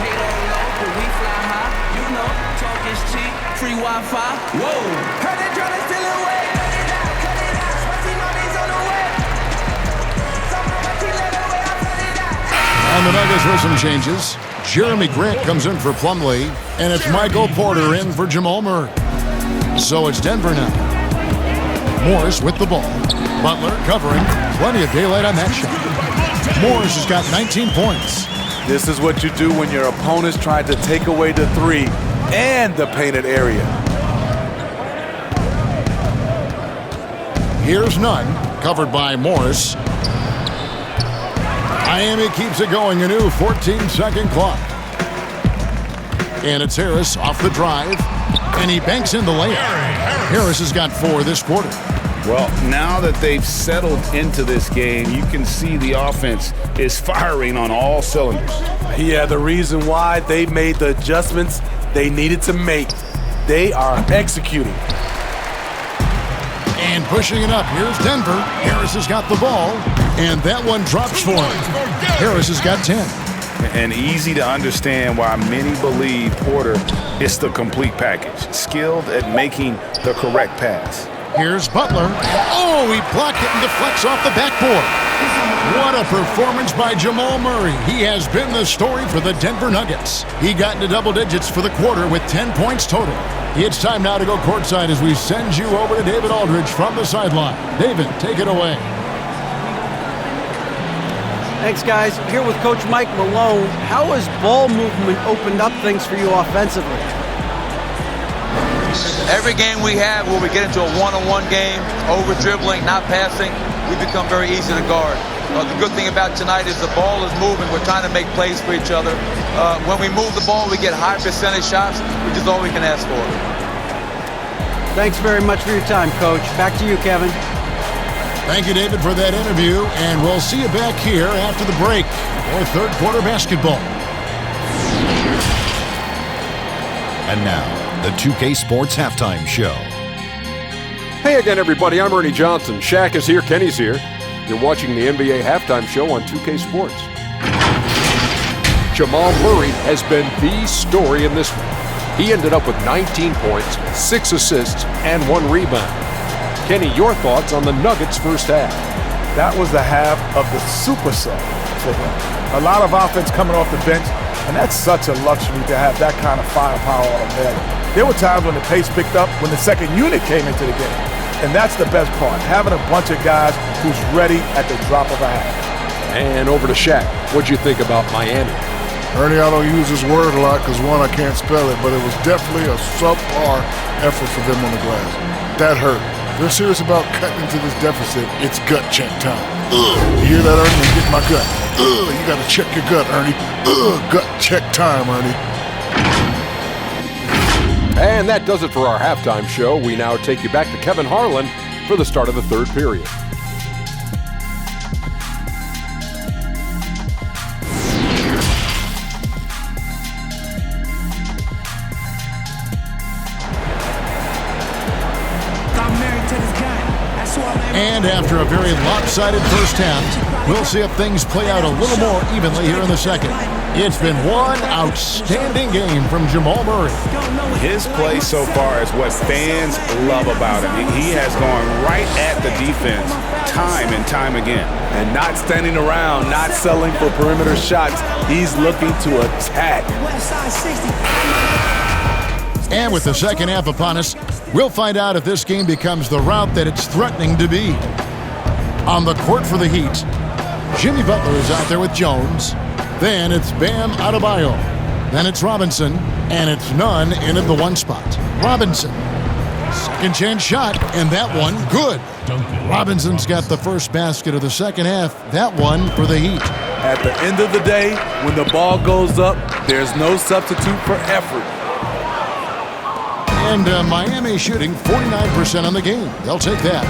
hate on low, but we fly high. You know, talk is cheap, free Wi-Fi. Whoa. Heard they trying to steal away. Cut it out, spicy mommy's on the way. Something about you let away, I cut it out. And the Nuggets with some changes. Jeremy Grant comes in for Plumlee, and it's Michael Porter in for Jamal Murray. So it's Denver now. Morris with the ball. Butler covering. Plenty of daylight on that shot. Morris has got 19 points. This is what you do when your opponent's trying to take away the three and the painted area. Here's Nunn, covered by Morris. Miami keeps it going, a new 14-second clock. And it's Harris off the drive. And he banks in the layup. Harris has got 4 this quarter. Well, now that they've settled into this game, you can see the offense is firing on all cylinders. Yeah, the reason why they made the adjustments they needed to make. They are executing. And pushing it up, here's Denver. Harris has got the ball, and that one drops for him. Harris has got 10. And easy to understand why many believe Porter is the complete package, skilled at making the correct pass. Here's Butler. Oh, he blocked it and deflects off the backboard. What a performance by Jamal Murray. He has been the story for the Denver Nuggets. He got into double digits for the quarter with 10 points total. It's time now to go courtside as we send you over to David Aldridge from the sideline. David, take it away. Thanks, guys. Here with Coach Mike Malone. How has ball movement opened up things for you offensively? Every game we have where we get into a one-on-one game, over-dribbling, not passing, we become very easy to guard. The good thing about tonight is the ball is moving. We're trying to make plays for each other. When we move the ball, we get high percentage shots, which is all we can ask for. Thanks very much for your time, Coach. Back to you, Kevin. Thank you, David, for that interview, and we'll see you back here after the break for third quarter basketball. And now, the 2K Sports Halftime Show. Hey again, everybody. I'm Ernie Johnson. Shaq is here. Kenny's here. You're watching the NBA Halftime Show on 2K Sports. Jamal Murray has been the story in this one. He ended up with 19 points, 6 assists, and 1 rebound. Kenny, your thoughts on the Nuggets' first half? That was the half of the super sub for them. A lot of offense coming off the bench, and that's such a luxury to have that kind of firepower available. There were times when the pace picked up when the second unit came into the game, and that's the best part, having a bunch of guys who's ready at the drop of a hat. And over to Shaq. What'd you think about Miami? Ernie, I don't use this word a lot because, one, I can't spell it, but it was definitely a subpar effort for them on the glass. That hurt. They're serious about cutting into this deficit. It's gut check time. You hear that, Ernie? Get my gut. You got to check your gut, Ernie. Gut check time, Ernie. And that does it for our halftime show. We now take you back to Kevin Harlan for the start of the third period. And after a very lopsided first half, we'll see if things play out a little more evenly here in the second. It's been one outstanding game from Jamal Murray. His play so far is what fans love about him. He has gone right at the defense time and time again. And not standing around, not settling for perimeter shots. He's looking to attack. And with the second half upon us, we'll find out if this game becomes the rout that it's threatening to be. On the court for the Heat, Jimmy Butler is out there with Jones. Then it's Bam Adebayo. Then it's Robinson. And it's Nunn in at the one spot. Robinson. Second chance shot. And that one, good. Robinson's got the first basket of the second half. That one for the Heat. At the end of the day, when the ball goes up, there's no substitute for effort. And Miami shooting 49% on the game. They'll take that.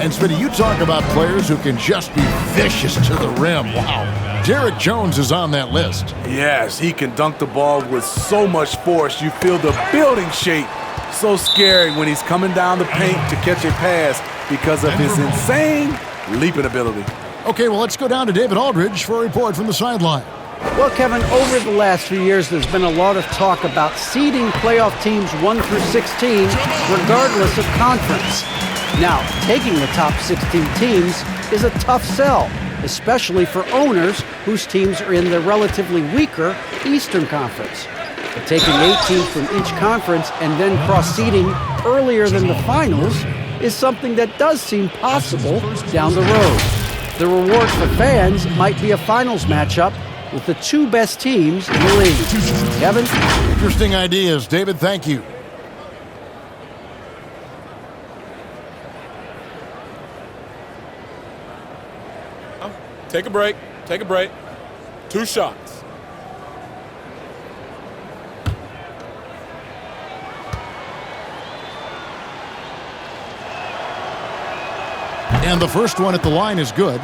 And Smitty, you talk about players who can just be vicious to the rim. Wow. Derrick Jones is on that list. Yes, he can dunk the ball with so much force. You feel the building shake. So scary when he's coming down the paint to catch a pass because of his insane leaping ability. Okay, well, let's go down to David Aldridge for a report from the sideline. Well, Kevin, over the last few years, there's been a lot of talk about seeding playoff teams 1 through 16, regardless of conference. Now, taking the top 16 teams is a tough sell, especially for owners whose teams are in the relatively weaker Eastern Conference. But taking 8 teams from each conference and then cross-seeding earlier than the finals is something that does seem possible down the road. The reward for fans might be a finals matchup with the 2 best teams in the league. Kevin? Interesting ideas. David, thank you. Take a break. Take a break. 2 shots. And the first one at the line is good.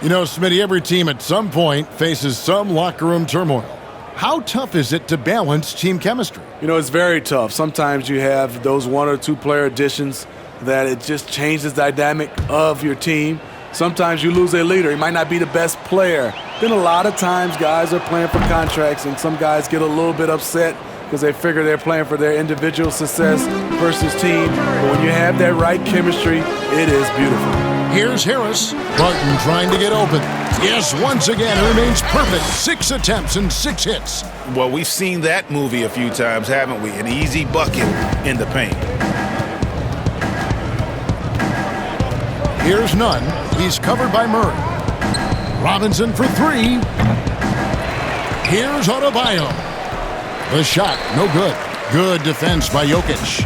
You know, Smitty, every team at some point faces some locker room turmoil. How tough is it to balance team chemistry? You know, it's very tough. Sometimes you have those 1 or 2 player additions that it just changes the dynamic of your team. Sometimes you lose a leader. He might not be the best player. Then a lot of times guys are playing for contracts, and some guys get a little bit upset because they figure they're playing for their individual success versus team. But when you have that right chemistry, it is beautiful. Here's Harris. Barton trying to get open. Yes, once again, it remains perfect. 6 attempts and 6 hits. Well, we've seen that movie a few times, haven't we? An easy bucket in the paint. Here's Nunn. He's covered by Murray. Robinson for 3. Here's Adebayo. The shot, no good. Good defense by Jokic.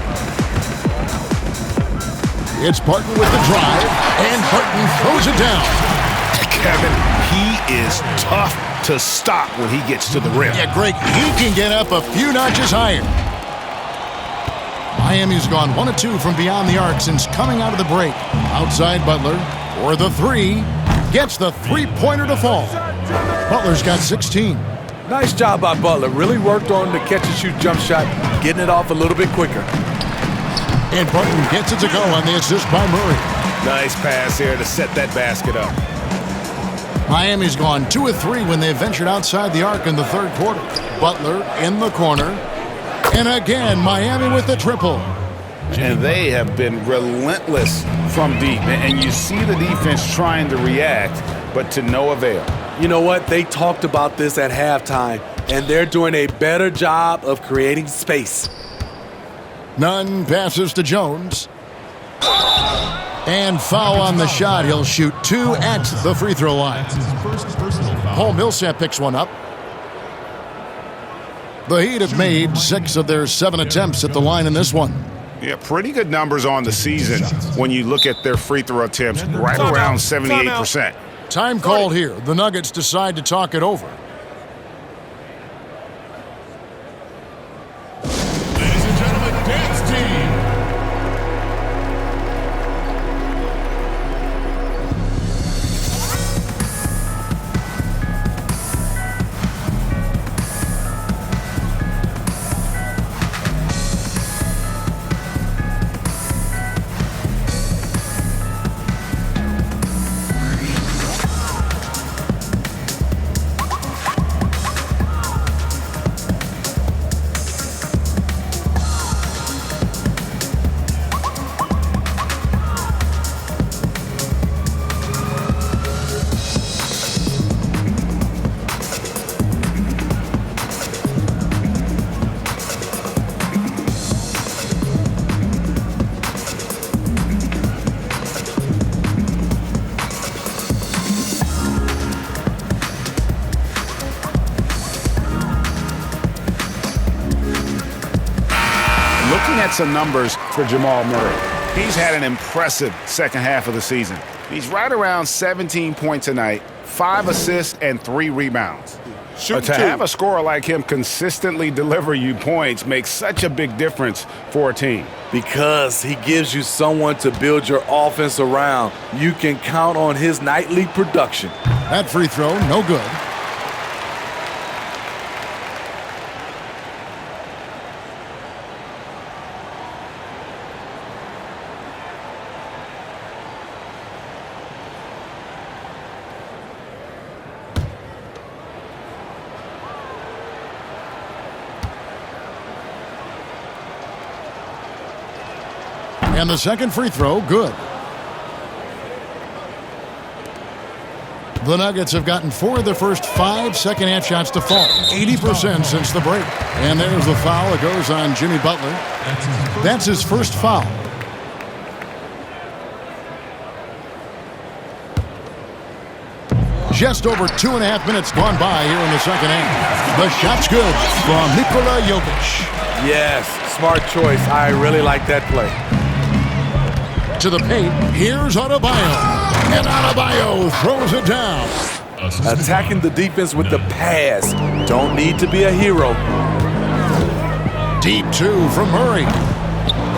It's Barton with the drive, and Barton throws it down. Kevin, he is tough to stop when he gets to the rim. Yeah, Greg, he can get up a few notches higher. Miami's gone 1 of 2 from beyond the arc since coming out of the break. Outside Butler for the 3. Gets the three-pointer to fall. Butler's got 16. Nice job by Butler. Really worked on the catch-and-shoot jump shot, getting it off a little bit quicker. And Barton gets it to go on the assist by Murray. Nice pass here to set that basket up. Miami's gone 2 of 3 when they ventured outside the arc in the third quarter. Butler in the corner. And again, Miami with the triple. And they have been relentless from deep. And you see the defense trying to react, but to no avail. You know what? They talked about this at halftime, and they're doing a better job of creating space. Nunn passes to Jones. And foul on the shot. He'll shoot 2 at the free throw line. Paul Millsap picks one up. The Heat have made 6 of their 7 attempts at the line in this one. Yeah, pretty good numbers on the season when you look at their free throw attempts, right around 78%. Time called here. The Nuggets decide to talk it over. Ladies and gentlemen, dance team. looking at some numbers for Jamal Murray. He's had an impressive second half of the season. He's right around 17 points a night, 5 assists, and 3 rebounds. To have a scorer like him consistently deliver you points makes such a big difference for a team. Because he gives you someone to build your offense around. You can count on his nightly production. That free throw, no good. And the second free throw, good. The Nuggets have gotten 4 of their first 5 second-half shots to fall, 80% since the break. And there's the foul. It goes on Jimmy Butler. That's his first foul. Just over 2.5 minutes gone by here in the second half. The shot's good from Nikola Jokic. Yes, smart choice. I really like that play. To the paint, here's Adebayo. And Adebayo throws it down. Attacking the defense with the pass. Don't need to be a hero. Deep 2 from Murray.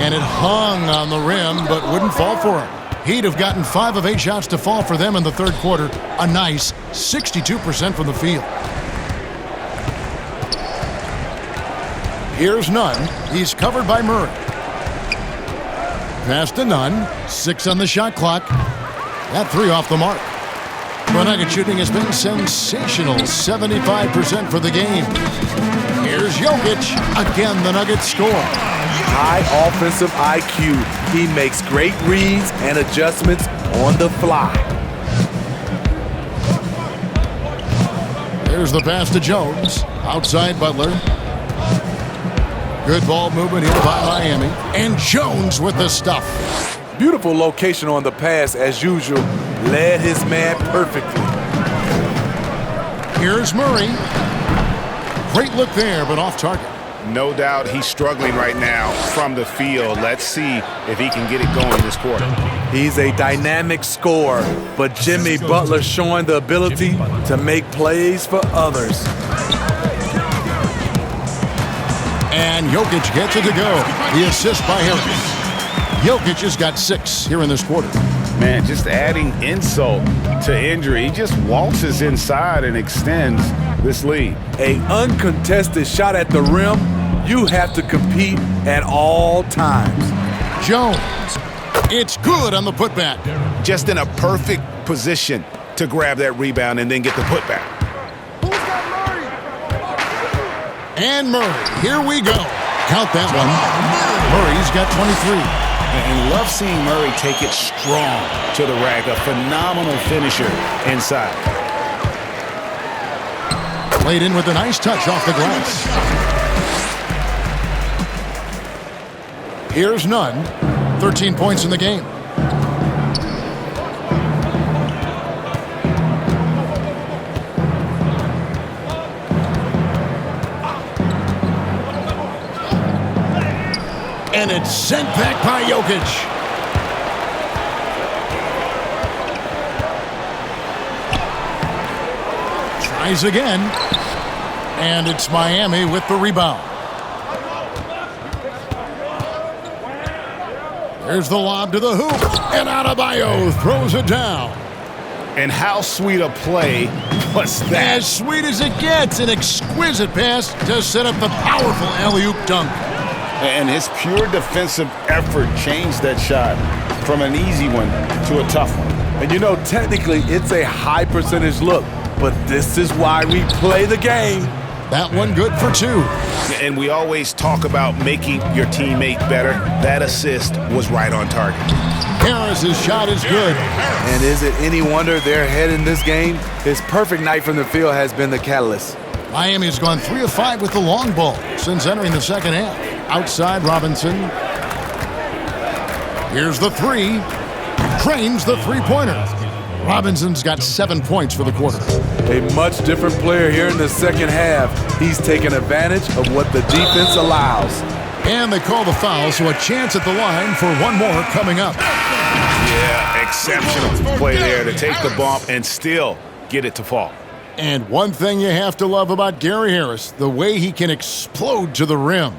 And it hung on the rim, but wouldn't fall for him. He'd have gotten 5 of 8 shots to fall for them in the third quarter. A nice 62% from the field. Here's Nunn. He's covered by Murray. Pass to Nunn. 6 on the shot clock. That 3 off the mark. The Nugget shooting has been sensational. 75% for the game. Here's Jokic. Again, the Nuggets score. High offensive IQ. He makes great reads and adjustments on the fly. There's the pass to Jones. Outside Butler. Good ball movement here by Miami. And Jones with the stuff. Beautiful location on the pass as usual. Led his man perfectly. Here's Murray. Great look there, but off target. No doubt he's struggling right now from the field. Let's see if he can get it going this quarter. He's a dynamic scorer, but Jimmy Butler showing the ability to make plays for others. And Jokic gets it to go. The assist by Harris. Jokic has got 6 here in this quarter. Man, just adding insult to injury. He just waltzes inside and extends this lead. An uncontested shot at the rim, you have to compete at all times. Jones. It's good on the putback. Just in a perfect position to grab that rebound and then get the putback. And Murray, here we go. Count that one. Murray's got 23. And love seeing Murray take it strong to the rack. A phenomenal finisher inside. Played in with a nice touch off the glass. Here's Nunn. 13 points in the game. And it's sent back by Jokic. Tries again. And it's Miami with the rebound. There's the lob to the hoop. And Adebayo throws it down. And how sweet a play was that? As sweet as it gets. An exquisite pass to set up the powerful alley-oop dunk. And his pure defensive effort changed that shot from an easy one to a tough one. And you know, technically, it's a high percentage look, but this is why we play the game. That one good for 2. And we always talk about making your teammate better. That assist was right on target. Harris's shot is good. And is it any wonder they're ahead in this game? His perfect night from the field has been the catalyst. Miami's gone 3 of 5 with the long ball since entering the second half. Outside Robinson. Here's the 3. Cranes the three-pointer. Robinson's got 7 points for the quarter. A much different player here in the second half. He's taken advantage of what the defense allows. And they call the foul, so a chance at the line for one more coming up. Yeah, exceptional play there to take the bump and still get it to fall. And one thing you have to love about Gary Harris, the way he can explode to the rim.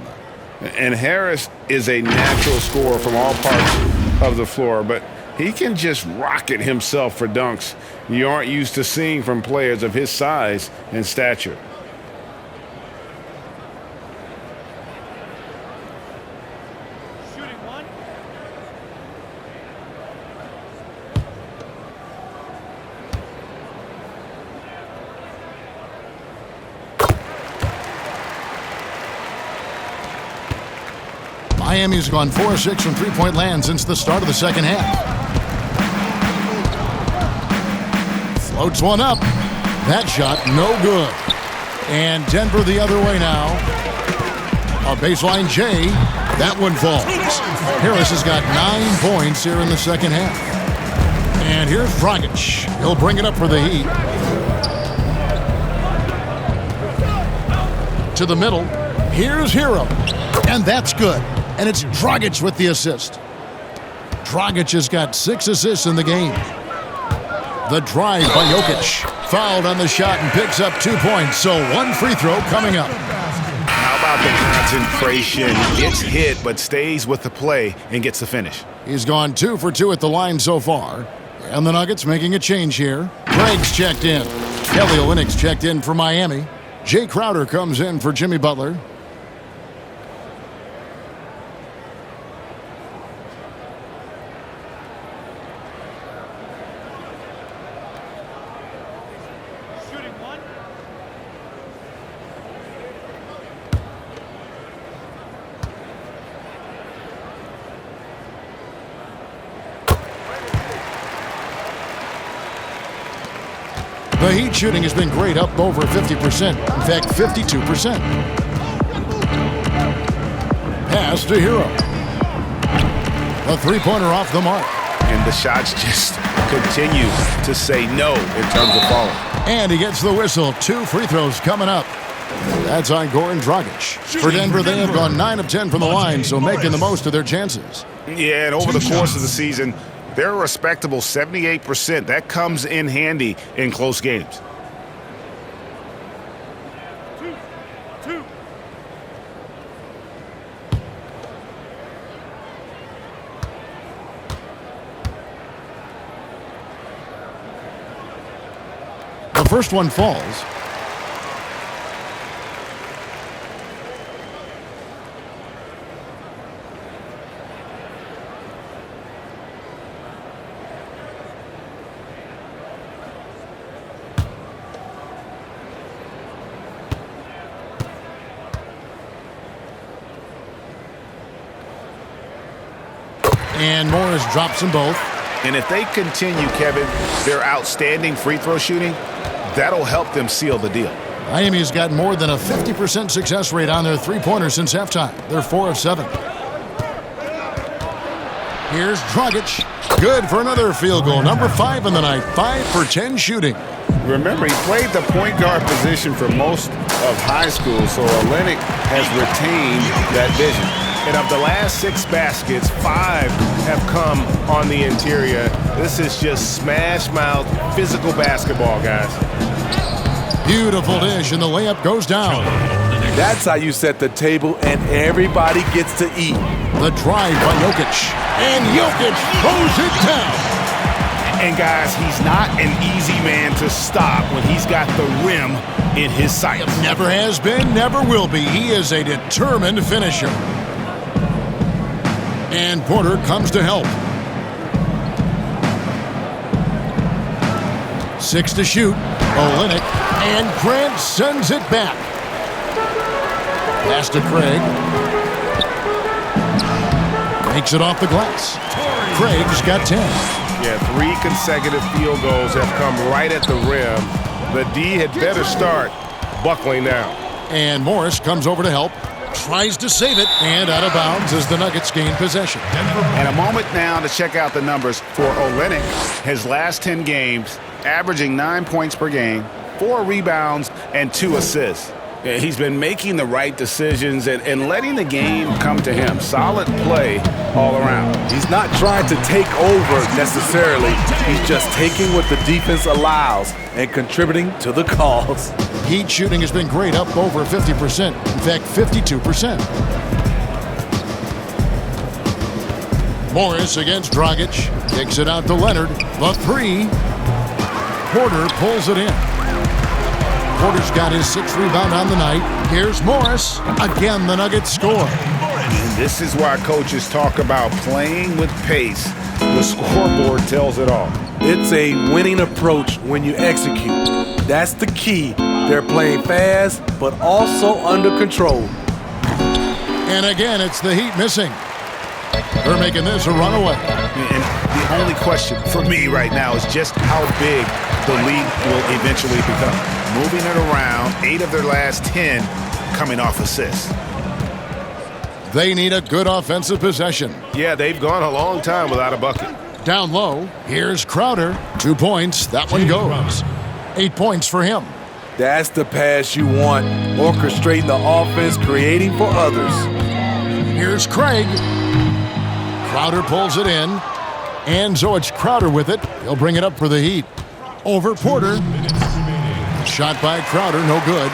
And Harris is a natural scorer from all parts of the floor, but he can just rocket himself for dunks you aren't used to seeing from players of his size and stature. Miami's gone 4-6 from three-point land since the start of the second half. Floats one up. That shot, no good. And Denver the other way now. A baseline J. That one falls. Harris has got 9 points here in the second half. And here's Dragic. He'll bring it up for the Heat. To the middle. Here's Hero. And that's good. And it's Dragic with the assist. Dragic has got 6 assists in the game. The drive by Jokic. Fouled on the shot and picks up 2 points. So one free throw coming up. How about the concentration? Gets hit but stays with the play and gets the finish. He's gone 2 for 2 at the line so far. And the Nuggets making a change here. Craig's checked in. Kelly Olynyk's checked in for Miami. Jay Crowder comes in for Jimmy Butler. The Heat shooting has been great, up over 50%. In fact, 52%. Pass to Hero. A three-pointer off the mark. And the shots just continue to say no in terms of falling. And he gets the whistle. 2 free throws coming up. That's on Goran Dragic. For Denver, they have gone 9 of 10 from the line, so making the most of their chances. Yeah, and over the course of the season, they're a respectable 78%. That comes in handy in close games. The first one falls. And Morris drops them both. And if they continue, Kevin, their outstanding free throw shooting, that'll help them seal the deal. Miami's got more than a 50% success rate on their three-pointers since halftime. They're 4 of 7. Here's Dragic. Good for another field goal. Number 5 in the night. 5 for 10 shooting. Remember, he played the point guard position for most of high school, so Olynykh has retained that vision. And of the last 6 baskets, 5 have come on the interior. This is just smash-mouth, physical basketball, guys. Beautiful dish, and the layup goes down. That's how you set the table, and everybody gets to eat. The drive by Jokic. And Jokic throws it down. And, guys, he's not an easy man to stop when he's got the rim in his sights. Never has been, never will be. He is a determined finisher. And Porter comes to help. 6 to shoot. Olynykh. And Grant sends it back. Pass to Craig. Makes it off the glass. Craig's got 10. Yeah, 3 consecutive field goals have come right at the rim. The D had better start buckling now. And Morris comes over to help. Tries to save it, and out of bounds as the Nuggets gain possession. And a moment now to check out the numbers for Olynykh. His last 10 games, averaging 9 points per game, 4 rebounds, and 2 assists. He's been making the right decisions and letting the game come to him. Solid play all around. He's not trying to take over necessarily. He's just taking what the defense allows and contributing to the cause. Heat shooting has been great, up over 50%. In fact, 52%. Morris against Dragic. Kicks it out to Leonard. The three. Porter pulls it in. Porter's got his 6th rebound on the night. Here's Morris. Again, the Nuggets score. And this is why coaches talk about playing with pace. The scoreboard tells it all. It's a winning approach when you execute. That's the key. They're playing fast, but also under control. And again, it's the Heat missing. They're making this a runaway. And the only question for me right now is just how big the league will eventually become. Moving it around, 8 of their last 10 coming off assists. They need a good offensive possession. Yeah, they've gone a long time without a bucket. Down low, here's Crowder. 2 points, that one goes. 8 points for him. That's the pass you want. Orchestrating the offense, creating for others. Here's Craig. Crowder pulls it in. And so it's Crowder with it. He'll bring it up for the Heat. Over Porter. Shot by Crowder, no good.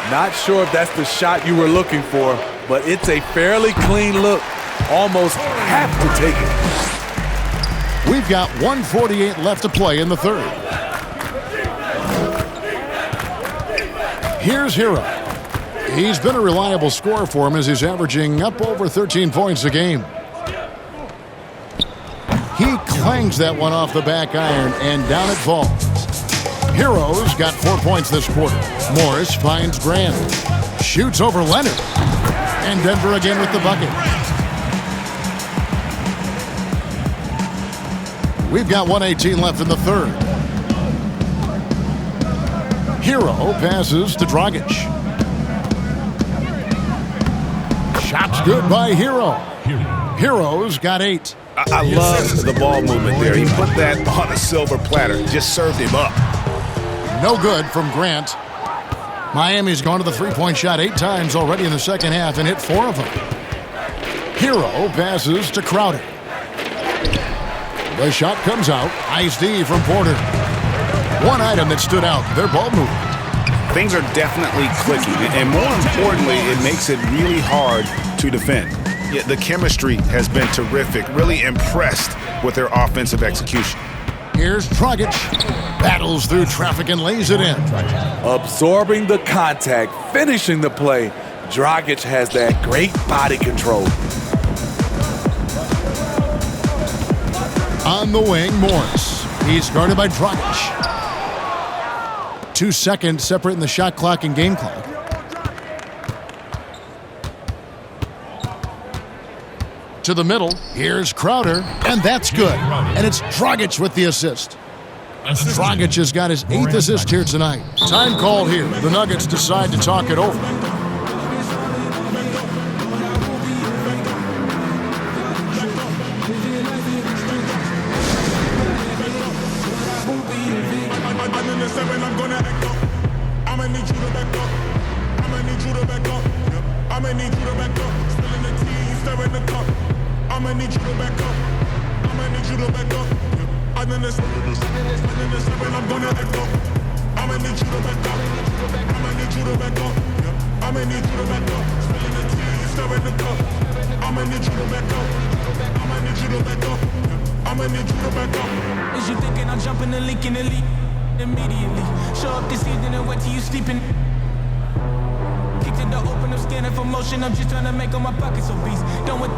Not sure if that's the shot you were looking for, but it's a fairly clean look. Almost have to take it. We've got 1:48 left to play in the third. Here's Hero. He's been a reliable scorer for him as he's averaging up over 13 points a game. He clangs that one off the back iron, and down it falls. Hero's got 4 points this quarter. Morris finds Grant. Shoots over Leonard. And Denver again with the bucket. We've got 1:18 left in the third. Hero passes to Dragic. Shot's good by Hero. Hero's got 8. I love the ball movement there. He put that on a silver platter. Just served him up. No good from Grant. Miami's gone to the three-point shot 8 times already in the second half and hit 4 of them. Hero passes to Crowder. The shot comes out. Nice D from Porter. One item that stood out, their ball movement. Things are definitely clicking, and more importantly, it makes it really hard to defend. Yeah, the chemistry has been terrific. Really impressed with their offensive execution. Here's Dragic. Battles through traffic and lays it in. Absorbing the contact, finishing the play. Dragic has that great body control. On the wing, Morris. He's guarded by Dragic. 2 seconds separating the shot clock and game clock. To the middle, here's Crowder, and that's good. And it's Dragic with the assist. Dragic has got his 8th assist here tonight. Time called here. The Nuggets decide to talk it over. Is you thinking I'm jumping the leak in the leak immediately? Show up this evening and wait till you sleeping. Kick the door open, I'm scanning for motion. I'm just trying to make all my pockets obese. Done with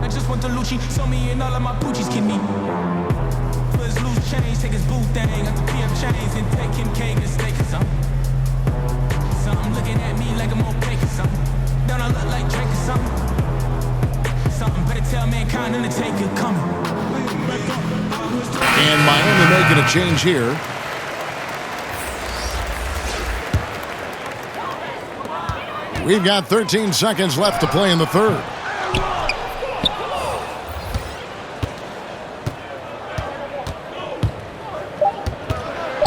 I just want the Lucci. So me and all of my poochies can eat. For his loose change, take his boo thing. Got the PF chains and take him cake and steak or something. Something looking at me like I'm okay or something. Don't I look like Drake or something? Something better tell mankind and the take it coming. And Miami making a change here. We've got 13 seconds left to play in the third.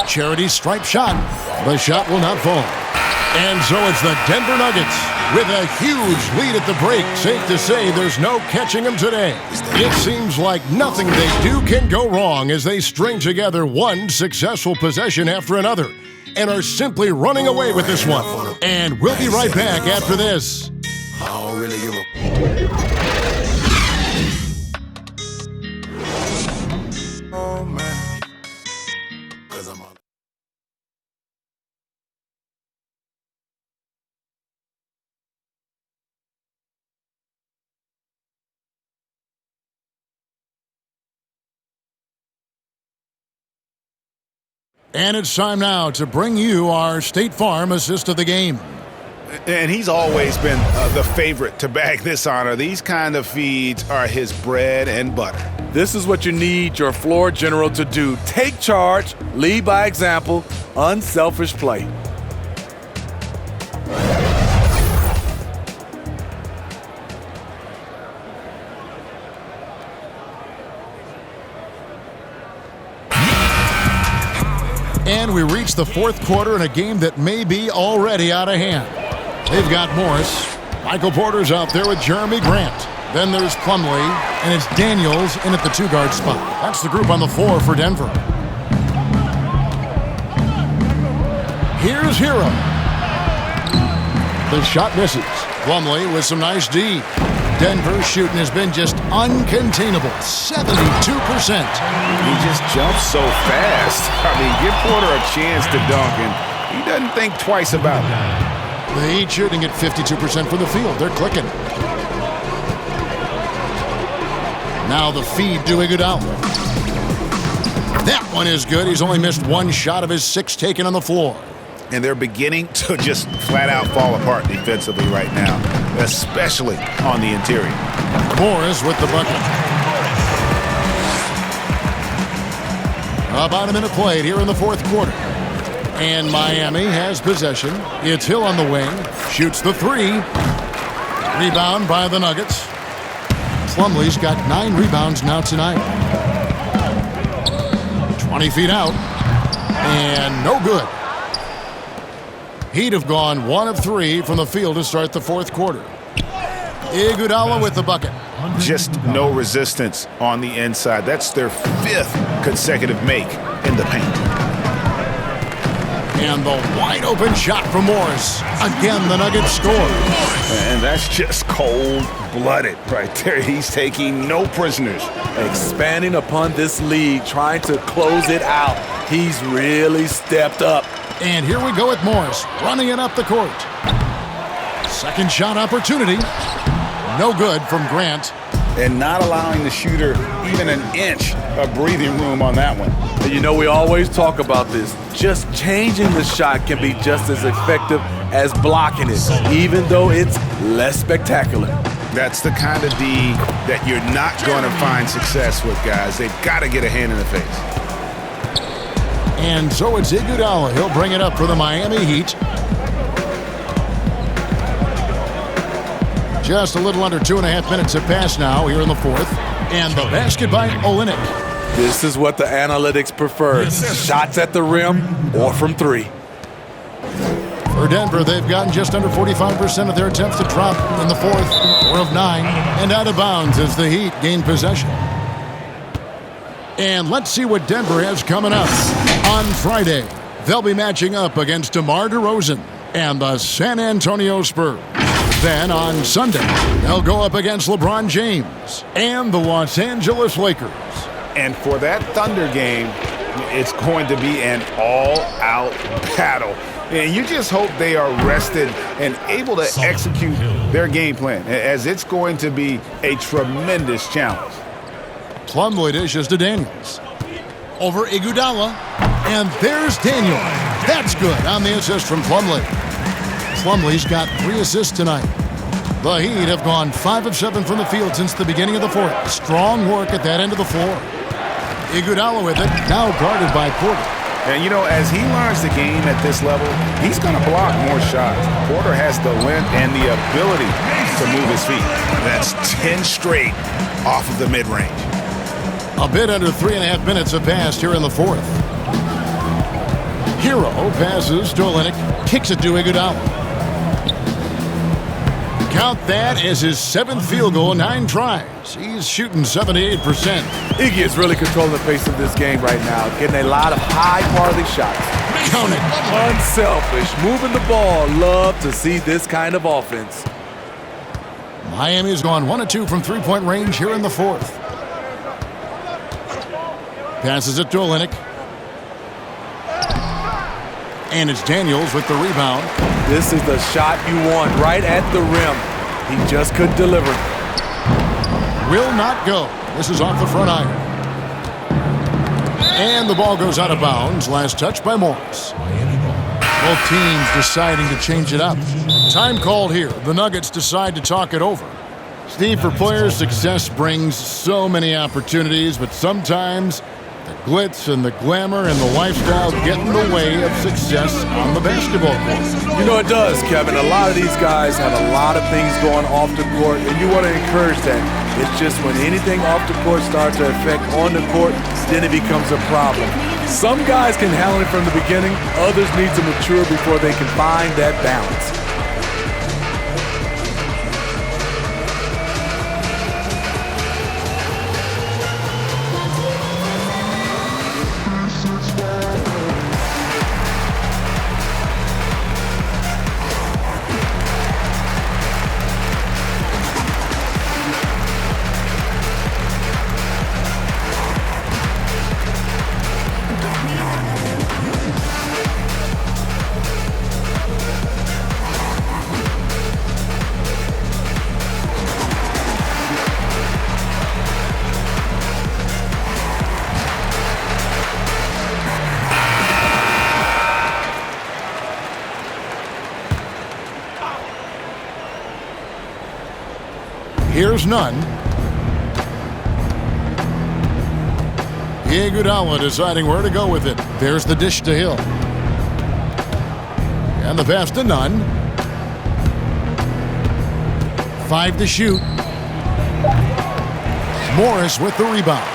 Charity stripe shot. The shot will not fall. And so it's the Denver Nuggets with a huge lead at the break. Safe to say there's no catching them today. It seems like nothing they do can go wrong as they string together one successful possession after another and are simply running away with this one. And we'll be right back after this. I don't really give a... Oh, man. 'Cause I'm on. And it's time now to bring you our State Farm assist of the game. And he's always been the favorite to bag this honor. These kind of feeds are his bread and butter. This is what you need your floor general to do. Take charge, lead by example, unselfish play. And we reach the fourth quarter in a game that may be already out of hand. They've got Morris. Michael Porter's out there with Jeremy Grant. Then there's Plumlee, and it's Daniels in at the two-guard spot. That's the group on the floor for Denver. Here's Hero. The shot misses. Plumlee with some nice D. Denver's shooting has been just uncontainable, 72%. He just jumps so fast. I mean, give Porter a chance to dunk, and he doesn't think twice about it. The Heat shooting at 52% from the field. They're clicking. Now the feed to Iguodala. That one is good. He's only missed one shot of his 6 taken on the floor. And they're beginning to just flat out fall apart defensively right now, especially on the interior. Morris with the bucket. About a minute played here in the fourth quarter. And Miami has possession. It's Hill on the wing. Shoots the 3. Rebound by the Nuggets. Plumlee's got 9 rebounds now tonight. 20 feet out. And no good. He'd have gone 1 of 3 from the field to start the fourth quarter. Iguodala with the bucket. Just no resistance on the inside. That's their 5th consecutive make in the paint. And the wide open shot from Morris. Again, the Nuggets score. And that's just cold-blooded right there. He's taking no prisoners. Expanding upon this lead, trying to close it out. He's really stepped up. And here we go with Morris, running it up the court. Second shot opportunity. No good from Grant. And not allowing the shooter even an inch of breathing room on that one. And you know, we always talk about this. Just changing the shot can be just as effective as blocking it, even though it's less spectacular. That's the kind of D that you're not going to find success with, guys. They've got to get a hand in the face. And so it's Iguodala. He'll bring it up for the Miami Heat. Just a little under 2.5 minutes have passed now here in the fourth. And the basket by Olynyk. This is what the analytics prefer. Shots at the rim or from 3. For Denver, they've gotten just under 45% of their attempts to drop in the fourth. 4 of 9. And out of bounds as the Heat gain possession. And let's see what Denver has coming up. On Friday, they'll be matching up against DeMar DeRozan and the San Antonio Spurs. Then on Sunday, they'll go up against LeBron James and the Los Angeles Lakers. And for that Thunder game, it's going to be an all-out battle. And you just hope they are rested and able to execute their game plan, as it's going to be a tremendous challenge. Plumlee dishes to Daniels. Over Iguodala. And there's Daniel. That's good on the assist from Plumlee. Plumlee's got 3 assists tonight. The Heat have gone 5 of 7 from the field since the beginning of the fourth. Strong work at that end of the floor. Iguodala with it, now guarded by Porter. And, you know, as he learns the game at this level, he's going to block more shots. Porter has the length and the ability to move his feet. That's 10 straight off of the mid-range. A bit under 3.5 minutes have passed here in the fourth. Hero passes to Olynyk, kicks it to Iguodala. Count that as his 7th field goal, 9 tries. He's shooting 78%. Iggy is really controlling the pace of this game right now, getting a lot of high-quality shots. Count it. Unselfish, moving the ball. Love to see this kind of offense. Miami's gone 1 of 2 from three-point range here in the 4th. Passes it to Olynyk. And it's Daniels with the rebound. This is the shot you want, right at the rim. He just couldn't deliver. Will not go. This is off the front iron. And the ball goes out of bounds. Last touch by Morris. Both teams deciding to change it up. Time called here. The Nuggets decide to talk it over. Steve, for players, success brings so many opportunities, but sometimes the glitz and the glamour and the lifestyle get in the way of success on the basketball court. You know it does, Kevin. A lot of these guys have a lot of things going off the court, and you want to encourage that. It's just when anything off the court starts to affect on the court, then it becomes a problem. Some guys can handle it from the beginning. Others need to mature before they can find that balance. Here's Nunn. Iguodala deciding where to go with it. There's the dish to Hill. And the pass to Nunn. 5 to shoot. Morris with the rebound.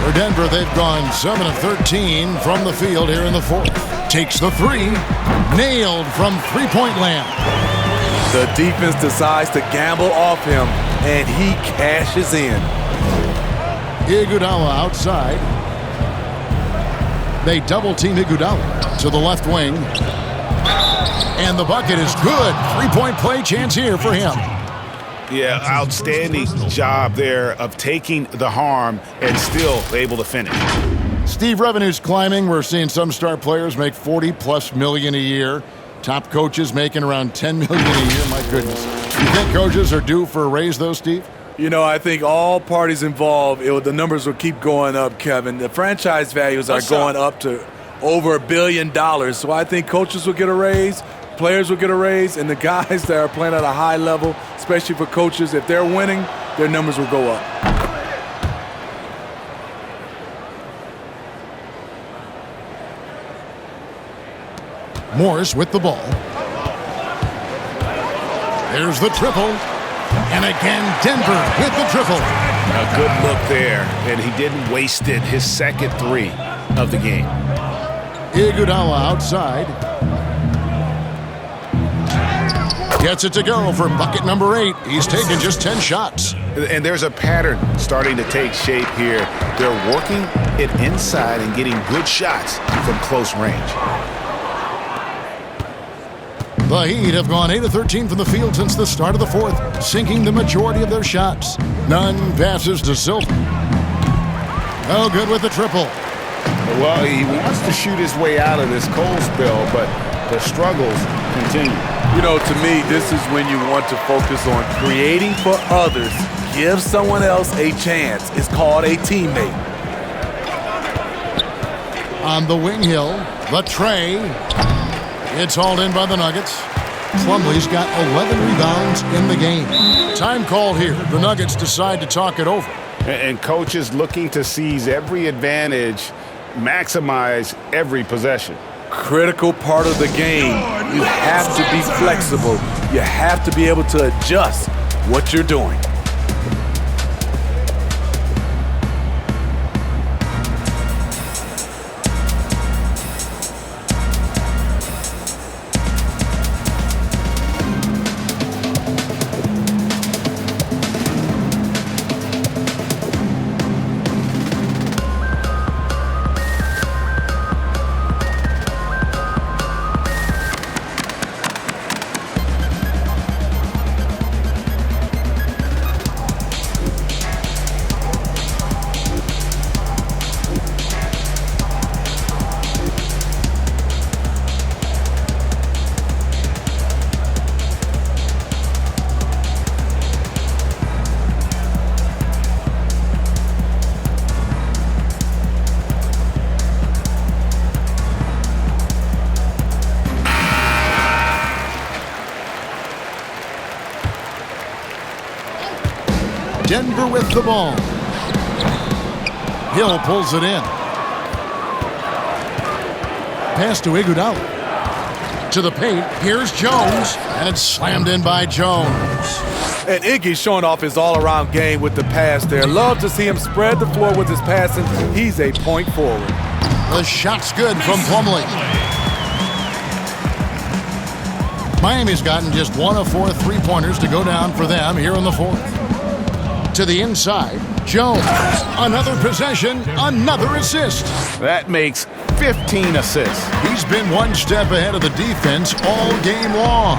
For Denver, they've gone 7 of 13 from the field here in the 4th. Takes the 3. Nailed from three-point land. The defense decides to gamble off him, and he cashes in. Iguodala outside. They double-team Iguodala to the left wing. And the bucket is good. Three-point play chance here for him. Yeah, outstanding job there of taking the harm and still able to finish. Steve, revenue's climbing. We're seeing some star players make $40+ million a year. Top coaches making around $10 million a year. My goodness. You think coaches are due for a raise, though, Steve? You know, I think all parties involved, the numbers will keep going up, Kevin. The franchise values are going up to over $1 billion. So I think coaches will get a raise, players will get a raise, and the guys that are playing at a high level, especially for coaches, if they're winning, their numbers will go up. Morris with the ball. There's the triple. And again, Denver with the triple. A good look there, and he didn't waste it. His second 3 of the game. Iguodala outside. Gets it to go for bucket number 8. He's taken just 10 shots. And there's a pattern starting to take shape here. They're working it inside and getting good shots from close range. The Heat have gone 8 of 13 from the field since the start of the 4th, sinking the majority of their shots. Nunn passes to Silver. No good with the triple. Well, he wants to shoot his way out of this cold spell, but the struggles continue. You know, to me, this is when you want to focus on creating for others. Give someone else a chance. It's called a teammate. On the wing hill, the tray. It's hauled in by the Nuggets. Plumlee's got 11 rebounds in the game. Time called here. The Nuggets decide to talk it over. And coaches looking to seize every advantage, maximize every possession. Critical part of the game. You have to be flexible. You have to be able to adjust what you're doing. Denver with the ball. Hill pulls it in. Pass to Iguodala. To the paint. Here's Jones. And it's slammed in by Jones. And Iggy's showing off his all-around game with the pass there. Love to see him spread the floor with his passing. He's a point forward. The shot's good from Plumlee. Miami's gotten just 1 of 4 3-pointers to go down for them here in the fourth. To the inside, Jones. Another possession, another assist. That makes 15 assists. He's been one step ahead of the defense all game long.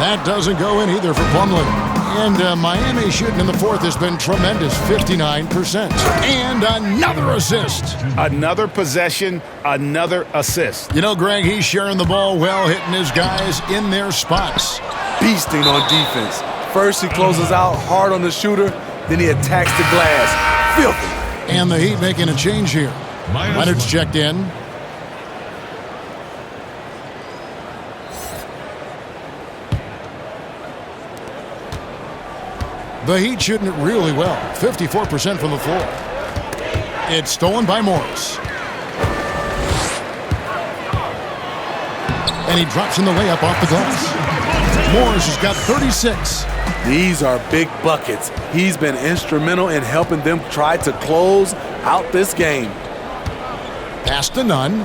That doesn't go in either for Plumlee. And Miami shooting in the fourth has been tremendous, 59%. And another assist. Another possession, another assist. You know, Greg, he's sharing the ball well, hitting his guys in their spots. Beasting on defense. First, he closes out hard on the shooter, then he attacks the glass. Filthy. And the Heat making a change here. Leonard's checked in. The Heat shooting it really well, 54% from the floor. It's stolen by Morris. And he drops in the layup off the glass. Morris has got 36. These are big buckets. He's been instrumental in helping them try to close out this game. Pass to Nunn.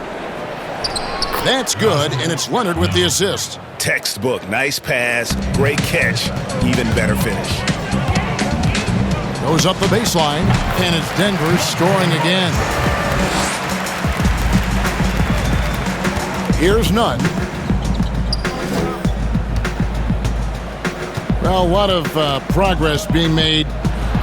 That's good, and it's Leonard with the assist. Textbook, nice pass, great catch, even better finish. Goes up the baseline, and it's Denver scoring again. Here's Nunn. Well, a lot of progress being made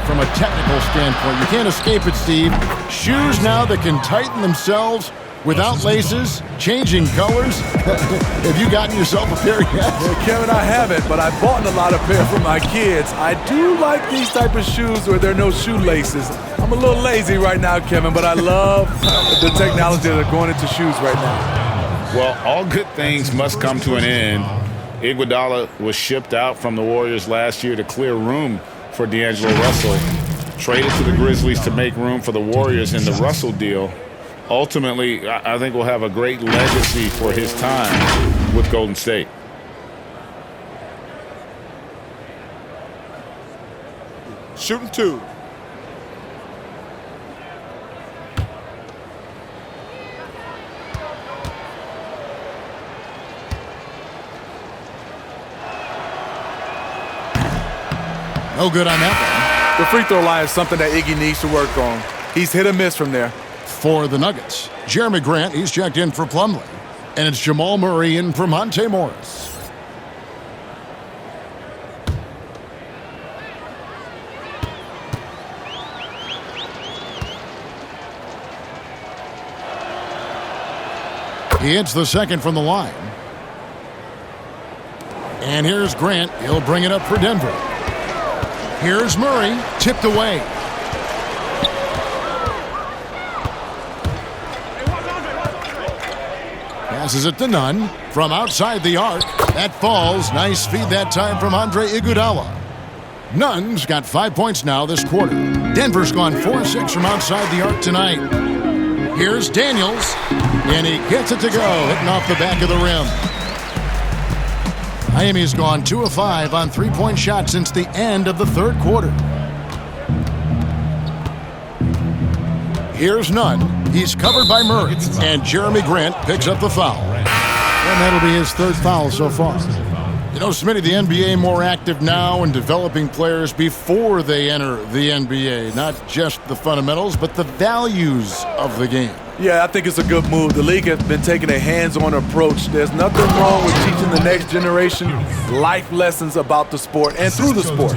from a technical standpoint. You can't escape it, Steve. Shoes now that can tighten themselves without laces, changing colors. Have you gotten yourself a pair yet? Well, Kevin, I haven't, but I bought a lot of pair for my kids. I do like these type of shoes where there are no shoelaces. I'm a little lazy right now, Kevin, but I love the technology that are going into shoes right now. Well, all good things must come to an end. Iguodala was shipped out from the Warriors last year to clear room for D'Angelo Russell. Traded to the Grizzlies to make room for the Warriors in the Russell deal. Ultimately, I think we'll have a great legacy for his time with Golden State. Shooting two. No good on that one. The free throw line is something that Iggy needs to work on. He's hit or miss from there. For the Nuggets, Jeremy Grant, he's checked in for Plumlee. And it's Jamal Murray in for Monte Morris. He hits the second from the line. And here's Grant. He'll bring it up for Denver. Here's Murray, tipped away. Passes it to Nunn from outside the arc. That falls. Nice feed that time from Andre Iguodala. Nunn's got 5 points now this quarter. Denver's gone 4-6 from outside the arc tonight. Here's Daniels, and he gets it to go, hitting off the back of the rim. Miami's gone 2 of 5 on three-point shots since the end of the third quarter. Here's Nunn. He's covered by Murray, and Jeremy Grant picks up the foul. And that'll be his third foul so far. You know, Smitty, the NBA more active now in developing players before they enter the NBA. Not just the fundamentals, but the values of the game. Yeah, I think it's a good move. The league has been taking a hands-on approach. There's nothing wrong with teaching the next generation life lessons about the sport and through the sport.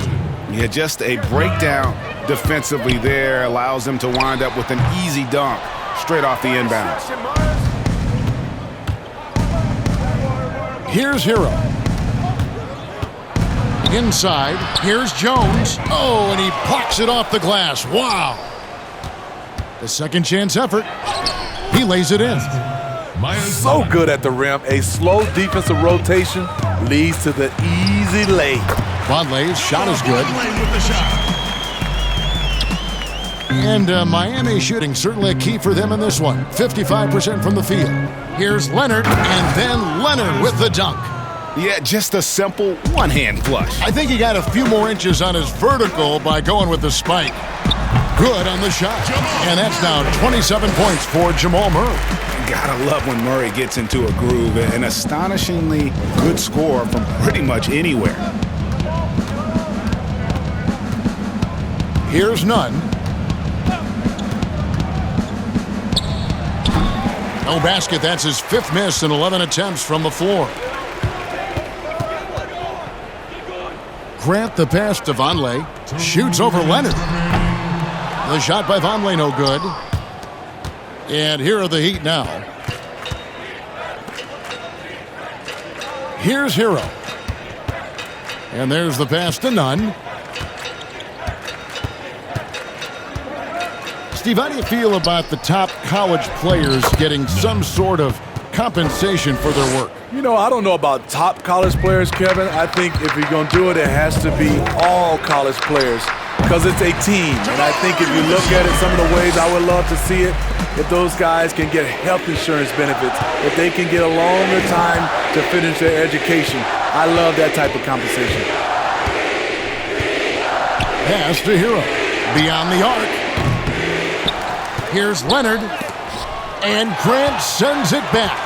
Yeah, just a breakdown defensively there allows them to wind up with an easy dunk straight off the inbounds. Here's Hero. Inside, here's Jones. Oh, and he blocks it off the glass. Wow. The second chance effort. He lays it in. So good at the rim. A slow defensive rotation leads to the easy lay. Vonleh's shot is good. And Miami shooting certainly a key for them in this one. 55% from the field. Here's Leonard, and then Leonard with the dunk. Yeah, just a simple one-hand flush. I think he got a few more inches on his vertical by going with the spike. Good on the shot. And that's now 27 points for Jamal Murray. Gotta love when Murray gets into a groove. An astonishingly good score from pretty much anywhere. Here's Nunn. No basket. That's his 5th miss in 11 attempts from the floor. Grant the pass to Vonleh. Shoots over Leonard. The shot by Vonleh no good. And here are the Heat now. Here's Hero. And there's the pass to Nunn. Steve, how do you feel about the top college players getting some sort of compensation for their work? You know, I don't know about top college players, Kevin. I think if you're going to do it, it has to be all college players because it's a team. And I think if you look at it, some of the ways I would love to see it, if those guys can get health insurance benefits, if they can get a longer time to finish their education. I love that type of compensation. Pass to Hero. Beyond the arc. Here's Leonard. And Grant sends it back.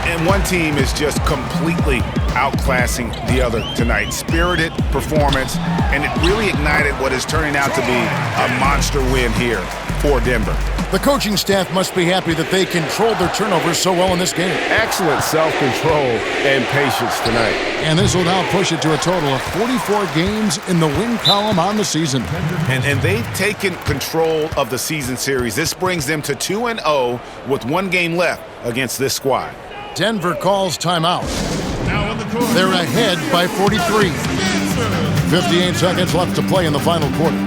And one team is just completely outclassing the other tonight. Spirited performance, and it really ignited what is turning out to be a monster win here for Denver. The coaching staff must be happy that they controlled their turnovers so well in this game. Excellent self-control and patience tonight. And this will now push it to a total of 44 games in the win column on the season. And they've taken control of the season series. This brings them to 2-0 with 1 game left against this squad. Denver calls timeout. They're ahead by 43. 58 seconds left to play in the final quarter.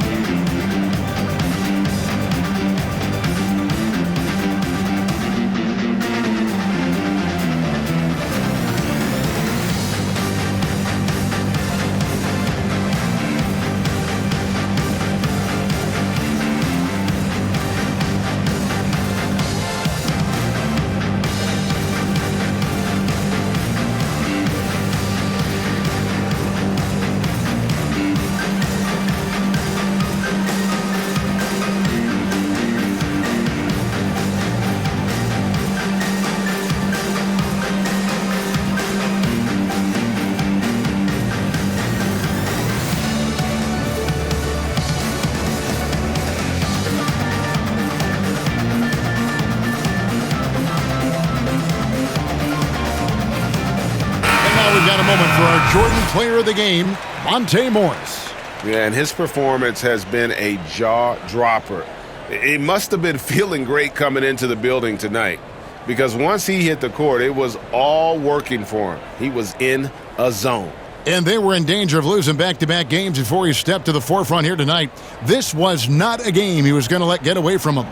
Jordan player of the game, Monte Morris. Yeah, and his performance has been a jaw-dropper. He must have been feeling great coming into the building tonight because once he hit the court, it was all working for him. He was in a zone. And they were in danger of losing back-to-back games before he stepped to the forefront here tonight. This was not a game he was going to let get away from him.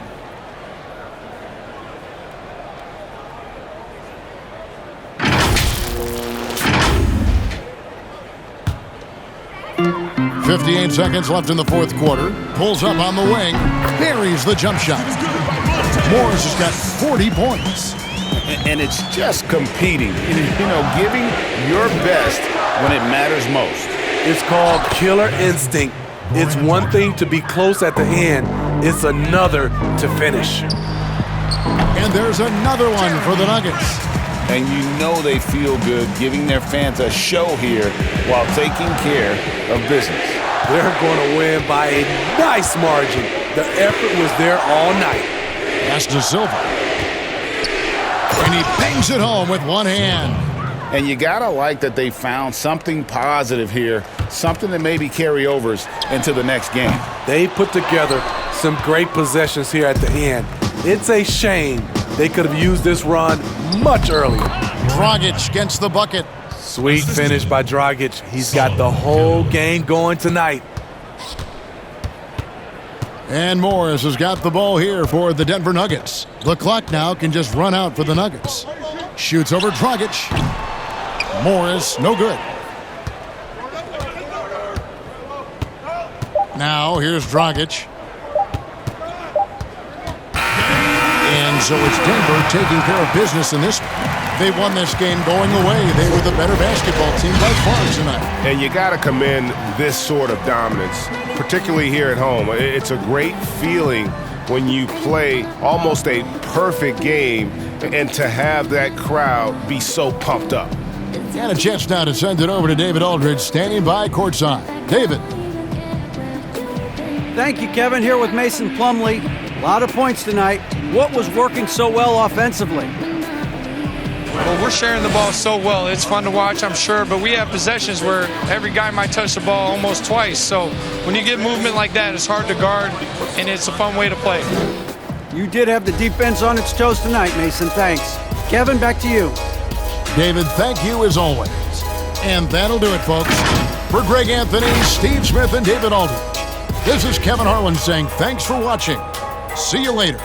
.58 seconds left in the fourth quarter. Pulls up on the wing. Buries the jump shot. Morris has got 40 points. And it's just competing. You know, giving your best when it matters most. It's called killer instinct. It's one thing to be close at the end. It's another to finish. And there's another one for the Nuggets. And you know they feel good giving their fans a show here while taking care of business. They're going to win by a nice margin. The effort was there all night. Pass to Silva. And he bangs it home with one hand. And you got to like that they found something positive here, something that maybe carryovers into the next game. They put together some great possessions here at the end. It's a shame they could have used this run much earlier. Dragic gets the bucket. Sweet finish by Dragic. He's got the whole game going tonight. And Morris has got the ball here for the Denver Nuggets. The clock now can just run out for the Nuggets. Shoots over Dragic. Morris, no good. Now here's Dragic. And so it's Denver taking care of business in this. They won this game going away. They were the better basketball team by far tonight. And you got to commend this sort of dominance, particularly here at home. It's a great feeling when you play almost a perfect game and to have that crowd be so pumped up. And a chance now to send it over to David Aldridge, standing by courtside. David. Thank you, Kevin. Here with Mason Plumlee. A lot of points tonight. What was working so well offensively? Well, we're sharing the ball so well. It's fun to watch, I'm sure, but we have possessions where every guy might touch the ball almost twice. So when you get movement like that, it's hard to guard, and it's a fun way to play. You did have the defense on its toes tonight, Mason. Thanks. Kevin, back to you. David, thank you as always. And that'll do it, folks. For Greg Anthony, Steve Smith, and David Aldridge, this is Kevin Harlan saying thanks for watching. See you later.